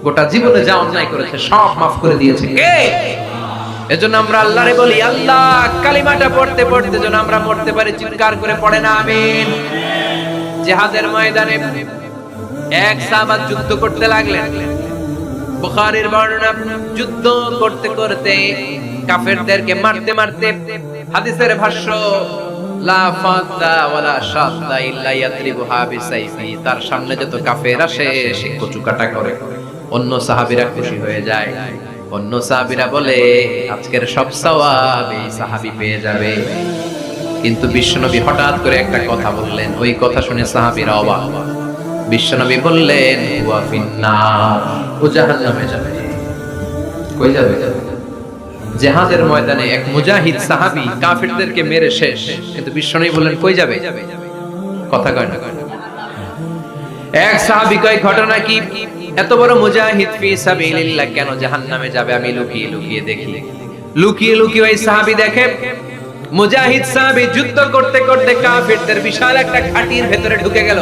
গোটা জীবনে যা অন্যায় করেছে সব মাফ করে দিয়েছে কে? এজন্য আমরা আল্লাহরে বলি, আল্লাহ কালিমাটা পড়তে পড়তে যেন আমরা মরতে পারি। চিৎকার করে পড়ে না আমিন। জিহাদের ময়দানে এক সাহাবা যুদ্ধ করতে লাগলেন। বুখারীর বর্ণনা, যুদ্ধ করতে করতে কাফেরদেরকে মারতে মারতে, হাদিসের ভাষ্য, লা ফাদা ওয়ালা শাদা ইল্লা ইয়াতরিবুহা বিসাইফি, তার সামনে যত কাফের আসে সে কচুকাটা করে। অন্য সাহাবীরা খুশি হয়ে যায়। অন্য সাহাবীরা বলে, আজকের সব সওয়াব এই সাহাবী পেয়ে যাবে। কিন্তু বিশ্বনবী হঠাৎ করে একটা কথা বললেন, ওই কথা শুনে সাহাবীরা অবাক। বিশ্বনবী বললেন, হুয়া ফিন্নার, ও জাহান্নামে যাবে। কই যাবে? জিহাদের ময়দানে এক মুজাহিদ সাহাবী কাফেরদেরকে মেরে শেষ, কিন্তু বিশ্বনবী বললেন কই যাবে? কথা কয় না। এক সাহাবী কয়, ঘটনা কি? এত বড় মুজাহিদ ফি সাবিলিল্লাহ কেন জাহান্নামে যাবে? আমি লুকিয়ে লুকিয়ে দেখি। লুকিয়ে লুকিয়ে ওই সাহাবী দেখে, মুজাহিদ সাহাবী যুদ্ধ করতে করতে কাফেরদের বিশাল একটা ঘাটির ভেতরে ঢুকে গেল।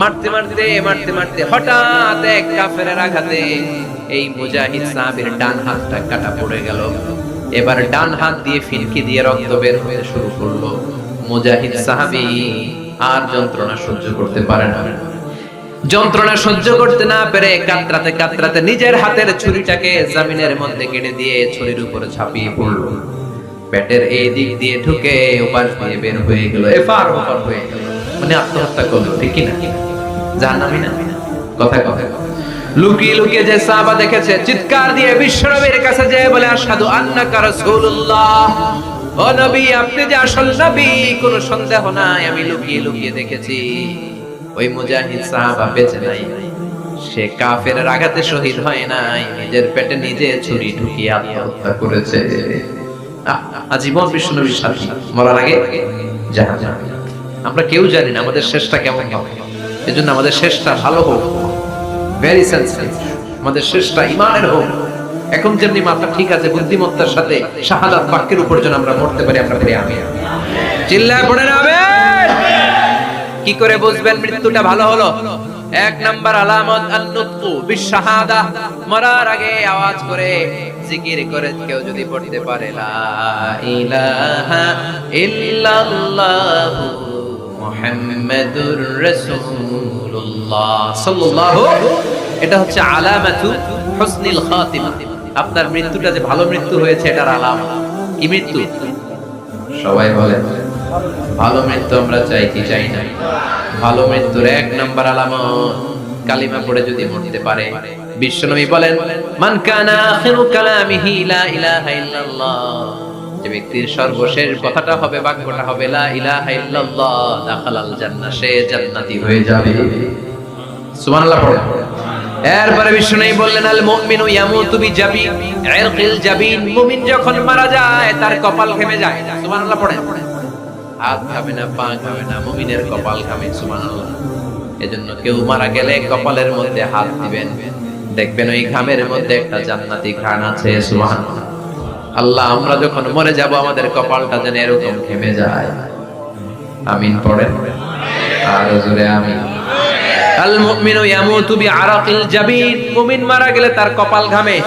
মারতে মারতে মারতে মারতে হঠাৎ এক কাফেরের আঘাতে এই মুজাহিদ সাহাবীর ডান হাতটা কাটা পড়ে গেল। এবার ডান হাত দিয়ে ফিনকি দিয়ে রক্ত বের হতে শুরু করলো। মুজাহিদ সাহাবী আর যন্ত্রণা সহ্য করতে পারে না। যন্ত্রণা সহ্য করতে না পেরে কাতরাতে কাতরাতে নিজের হাতের ছুরিটাকে জমিনের মধ্যে কেটে দিয়ে ছুরির উপরে ঝাঁপিয়ে পড়ল। পেটের এই দিক দিয়ে ঢুকে ওপাশ দিয়ে বের হয়ে গেল, এপার ওপার হয়ে গেল। মানে আত্মহত্যা করলো, ঠিক কি না? জাহান্নামী না? কথা কথা। লুকিয়ে লুকিয়ে যে সাহাবা দেখেছে, চিৎকার দিয়ে বিশ্বনবীর কাছে যেয়ে বলে, আশহাদু আন্নাকা রাসূলুল্লাহ, ও নবী আপনি যে আসল নবী, কোনো সন্দেহ নাই। আমি লুকিয়ে লুকিয়ে দেখেছি ওই মুজাহিদ সাহাবা বেঁচে নাই। সে কাফেরের আঘাতে শহীদ হয় নাই, নিজের পেটে নিজে ছুরি ঢুকিয়ে আত্মহত্যা করেছে। আজীবন বিশ্বনবীর সাথী, মরার আগে জাহান্নামে। আমরা কেউ জানি না আমাদের শেষটা কেমন হবে। এজন্য আমাদের শেষটা ভালো হোক, ভেরি সেন্সিটিভ। আমাদের শেষটা ঈমানের হোক। এখন যেমনি মাথা ঠিক আছে, বুদ্ধিমত্তার সাথে শাহাদাত বাক্যের উপর যেন আমরা মরতে পারি। আমরা বলি আমিন। চিল্লায় পড়ে না আমিন। কি করে বুঝবেন মৃত্যুটা ভালো হলো? এক নাম্বার আলামত আন-নুতকু বিশ-শাহাদা, মরার আগে আওয়াজ করে জিকির করে কেউ যদি পড়তে পারে, লা ইলাহা ইল্লাল্লাহু মুহাম্মাদুর রাসূলুল্লাহ সাল্লাল্লাহু, এটা হচ্ছে আলামাতু হুসনিল খাতিমা। আপনার মৃত্যুটা যে ভালো মৃত্যু হয়েছে এটার আলামত। কি মৃত্যু? সবাই বলে ভালো মৃত্যু আমরা চাই কি চাই না? ভালো মৃত্যুর এক নাম্বার আলামত কালিমা পড়ে যদি মরতে পারে। বিশ্বনবী বলেন, মান কানা আখিরু কালামিহি লা ইলাহা ইল্লাল্লাহ, যে ব্যক্তির সর্বশেষ কথাটা হবে, বাক্যটা হবে লা ইলাহা ইল্লাল্লাহ, দাখালাল জান্নাহ, সে জান্নাতি হয়ে যাবে। সুবহানাল্লাহ পড়েন। এরপরে বিশ্বনবী বললেন, আল মুমিনু ইয়ামুতু বিজাবি ইরকিল জাবিন, মুমিন যখন মারা যায় তার কপাল ঘেমে যায়। সুবহানাল্লাহ পড়েন। হাত ঘামে না, পা ঘামে না, মুমিনের কপাল ঘামে। সুবহানাল্লাহ। এজন্য কেউ মারা গেলে কপালের মধ্যে হাত দিবেন, দেখবেন ওই ঘামের মধ্যে একটা জান্নাতি ঘ্রাণ আছে। সুবহানাল্লাহ। আল্লাহ, আমরা যখন মরে যাব আমাদের কপালটা যেন এরকম ঘেমে যায়। আমিন পড়েন, আর জোরে আমিন। আল মুমিনু ইয়ামুতু বিআরাকিল জাবিন, মুমিন মারা গেলে তার কপাল ঘামে।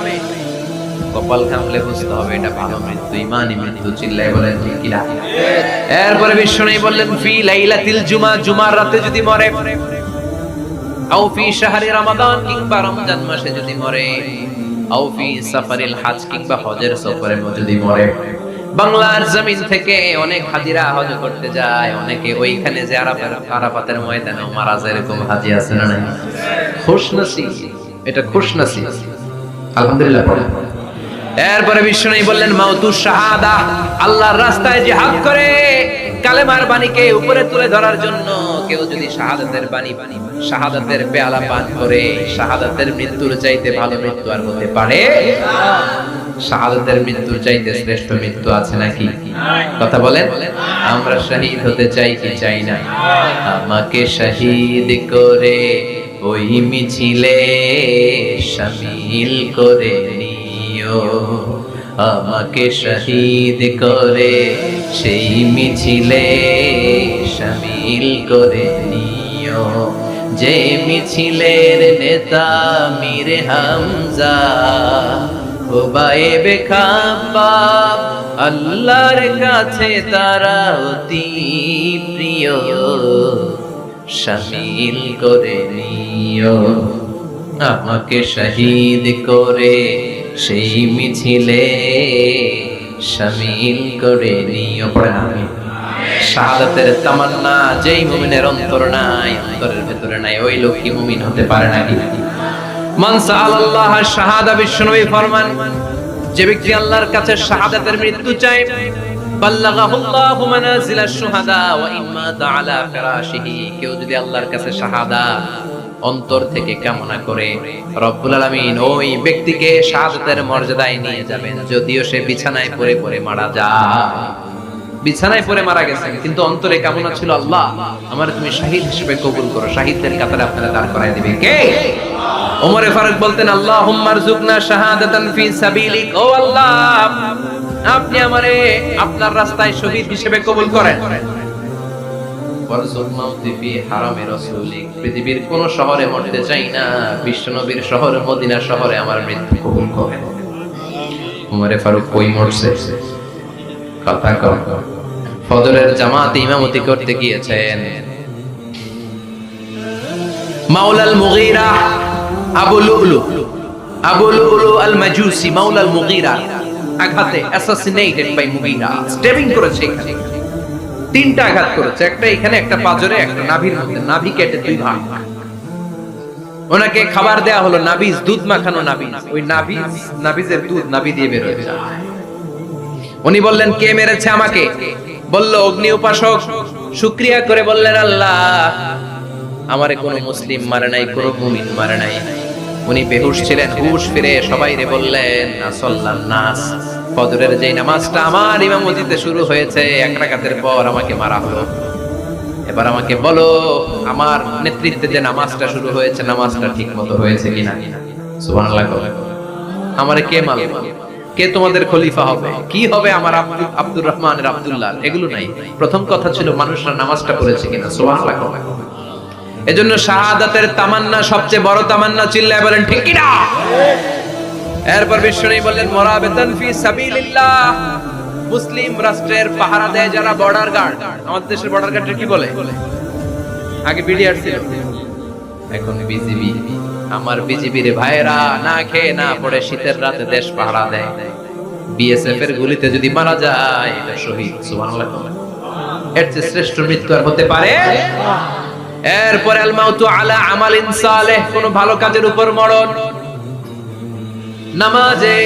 কপাল ঘামলে বুঝতে হবে এটা ভালো মৃত্যু, ঈমানি মৃত্যু। চিল্লায় বলেন ঠিক কি না? এরপরে বিশ্বনবী বললেন, ফি লাইলাতিল জুমা, জুমার রাতে যদি মরে, আও ফি শাহরি রমাদান, কিংবা রমজান মাসে যদি মরে, আও ফি সাফারিল হজ, কিংবা হজের সফরে যদি মরে। বাংলার জমিন থেকে অনেক হাজিরা হজ করতে যায়, অনেকে ওইখানে যে আরাফাতের ময়দানে মারা যায়, এরকম হাজি আছে না? খুশনসিব, এটা খুশনসিব। আলহামদুলিল্লাহ পড়েন। এরপরে বিশ্বনবী বললেন, মাউতু শাহাদা, আল্লাহর রাস্তায় জিহাদ করে কালেমার বাণীকে উপরে তুলে ধরার জন্য কেউ যদি শাহাদাতের বাণী, শাহাদাতের পেয়ালা পান করে, শাহাদাতের মৃত্যুর চাইতে ভালো মৃত্যু আর হতে পারে? শাহাদাতের মৃত্যুর চাইতে শ্রেষ্ঠ মৃত্যু আছে নাকি? কথা বলেন। আমরা শহীদ হতে চাই কি চাই না? আমাকে শহীদ করে ওই মিছিলে শামিল করে নিও, আমাকে শহীদ করে সেই মিছিলে শামিল করে নিও, যে মিছিলের নেতা মীর হামজা, ওবায়েবে খাব্বাব, আল্লাহর কাছে তারা অতি প্রিয়, শামিল করে নিও, আমাকে শহীদ করে সেই মিছিলে শামিল করে নিও। পড়েন আমিন। শাহাদাতের তামান্না যেই মুমিনের অন্তর নাই, অন্তরের ভিতরে নাই, ওই লোক কি মুমিন হতে পারে নাকি? মান সাআলাল্লাহ শাহাদা, বিশ্বনবী ফরমান, যে ব্যক্তি আল্লাহর কাছে শাহাদাতের মৃত্যু চায়, বাল্লাগাহুল্লাহু মানাজিলাশ শুহাদা ওয়া ইম্মা তাআলা ফিরাশিহি, কেউ যদি আল্লাহর কাছে শাহাদাত অন্তর থেকে কামনা করে, রব্বুল আলামিন ওই ব্যক্তিকে শাহাদাতের মর্যাদায় নিয়ে যাবেন, যদিও সে বিছানায় পড়ে পড়ে মারা যায়। বিছানায় পড়ে মারা গেছে, কিন্তু অন্তরে কামনা ছিল, আল্লাহ আমার তুমি শহীদ হিসেবে কবুল করো। শহীদদের কাতারে আপনারা দাঁড় করায় দিবেন কে? ওমর ফারুক বলতেন, আল্লাহুম্মা রযুকনা শাহাদাতান ফি সাবিলিক, ও আল্লাহ আপনি আমারে আপনার রাস্তায় শহীদ হিসেবে কবুল করেন। পৃথিবীর কোন শহরে মরতে চাই না, বিশ্বনবীর শহর মদিনা শহরে আমার মৃত্যু কবুল করেন। ওমর ফারুক কই মরছে? কথা কম। ফজরের জামাতে ইমামতি করতে গিয়েছেন, মাওলাল মুগীরা আবু লুলু আল মাজুসি, মাওলাল মুগীরা আঘাতে অ্যাসাসিনেটেড বাই মুগীরা, স্টেপিং করেছে, তিনটা আঘাত করেছে, একটা এখানে, একটা পাজরে, একটা নাভির মধ্যে, নাভি কেটে দুই ভাগ। ওনাকে খাবার দেয়া হলো নাবিজ, দুধ মাখানো নাবিজ, ওই নাবিজের দুধ নাভি দিয়ে বের হয়ে যায়। উনি বললেন, কে মেরেছে আমাকে? বলল, অগ্নি উপাসক। শুকরিয়া করে বললেন, আল্লাহ আমারে কোনো মুসলিম মারে নাই, কোনো মুমিন মারে নাই। উনি বেহুশ ছিলেন, হুশ ফিরে সবাইরে বললেন, সাল্লান নাস, ফজরের যেই নামাজটা আমার ইমামতিতে শুরু হয়েছে, এক রাকাতের পর আমাকে মারা হলো। এবার আমাকে বলো, আমার নেতৃত্বে যে নামাজটা শুরু হয়েছে, নামাজটা ঠিক মতো হয়েছে কিনা? সুবহানাল্লাহ। আমারে কে মারবে? কে তোমাদের খলিফা হবে? কি হবে আমার আব্দুর রহমানের আব্দুল্লাহ? এগুলো নাই। প্রথম কথা ছিল মানুষরা নামাজটা পড়েছে কিনা। সুবহানাল্লাহ। এজন্য শাহাদাতের তামান্না সবচেয়ে বড় তামান্না। চিল্লায় বলেন ঠিক কিনা? এরপর বিশ্বনবী বললেন, মুরাবিতান ফি সাবিলিল্লাহ, মুসলিম রাষ্ট্রের পাহারা দেয় যারা, বর্ডার গার্ড। আমাদের দেশের বর্ডার গার্ডের কি বলে? আগে বিডিআর ছিল, এখন বিজিবি। আমার বিজিবির ভাইরা না খেয়ে না পড়ে শীতের রাতে দেশ পাহারা দেয়। বিএসএফ এর গুলিতে যদি মারা যায়, এটা শহীদ। সুবহানাল্লাহ। এর চেয়ে শ্রেষ্ঠ মৃত্যু আর হতে পারে। এরপরে আল মাউতু আলা আমালিন সালেহ, কোন ভালো কাজের উপর মরণ। নামাজে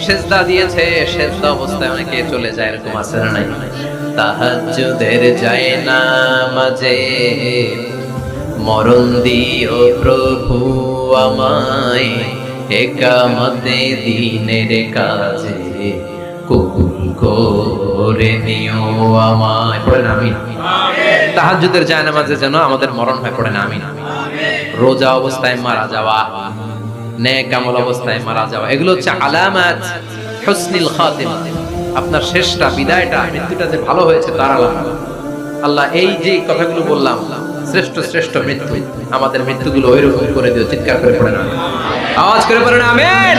সেজদা দিয়েছে, সেজদা অবস্থায় অনেকে চলে যায়, এরকম আছে না নাই? তাহাজ্জুদের যায় নামাজে মরণ দিও প্রভু আমায়, একামতে দিনের কাজে কবুল করে নিও আমায়। পড়েন আমিন। তাহাজ্জুদের যায় নামাজে যেন আমাদের মরণ হয়, পড়েন আমিন। রোজা অবস্থায় মারা যাওয়া, নেক আমল অবস্থায় মারা যাওয়া, এগুলো হচ্ছে আলামাত হুসনিল খাতিমা। আপনার শেষটা, বিদায়টা, মৃত্যুটা যে ভালো হয়েছে তার আলামত। আল্লাহ এই যে কথাগুলো বললাম, শ্রেষ্ঠ শ্রেষ্ঠ মৃত্যু, আমাদের মৃত্যুগুলো ওইরকম করে দিও। চিৎকার করে পড়েন আমিন, আওয়াজ করে পড়েন আমিন।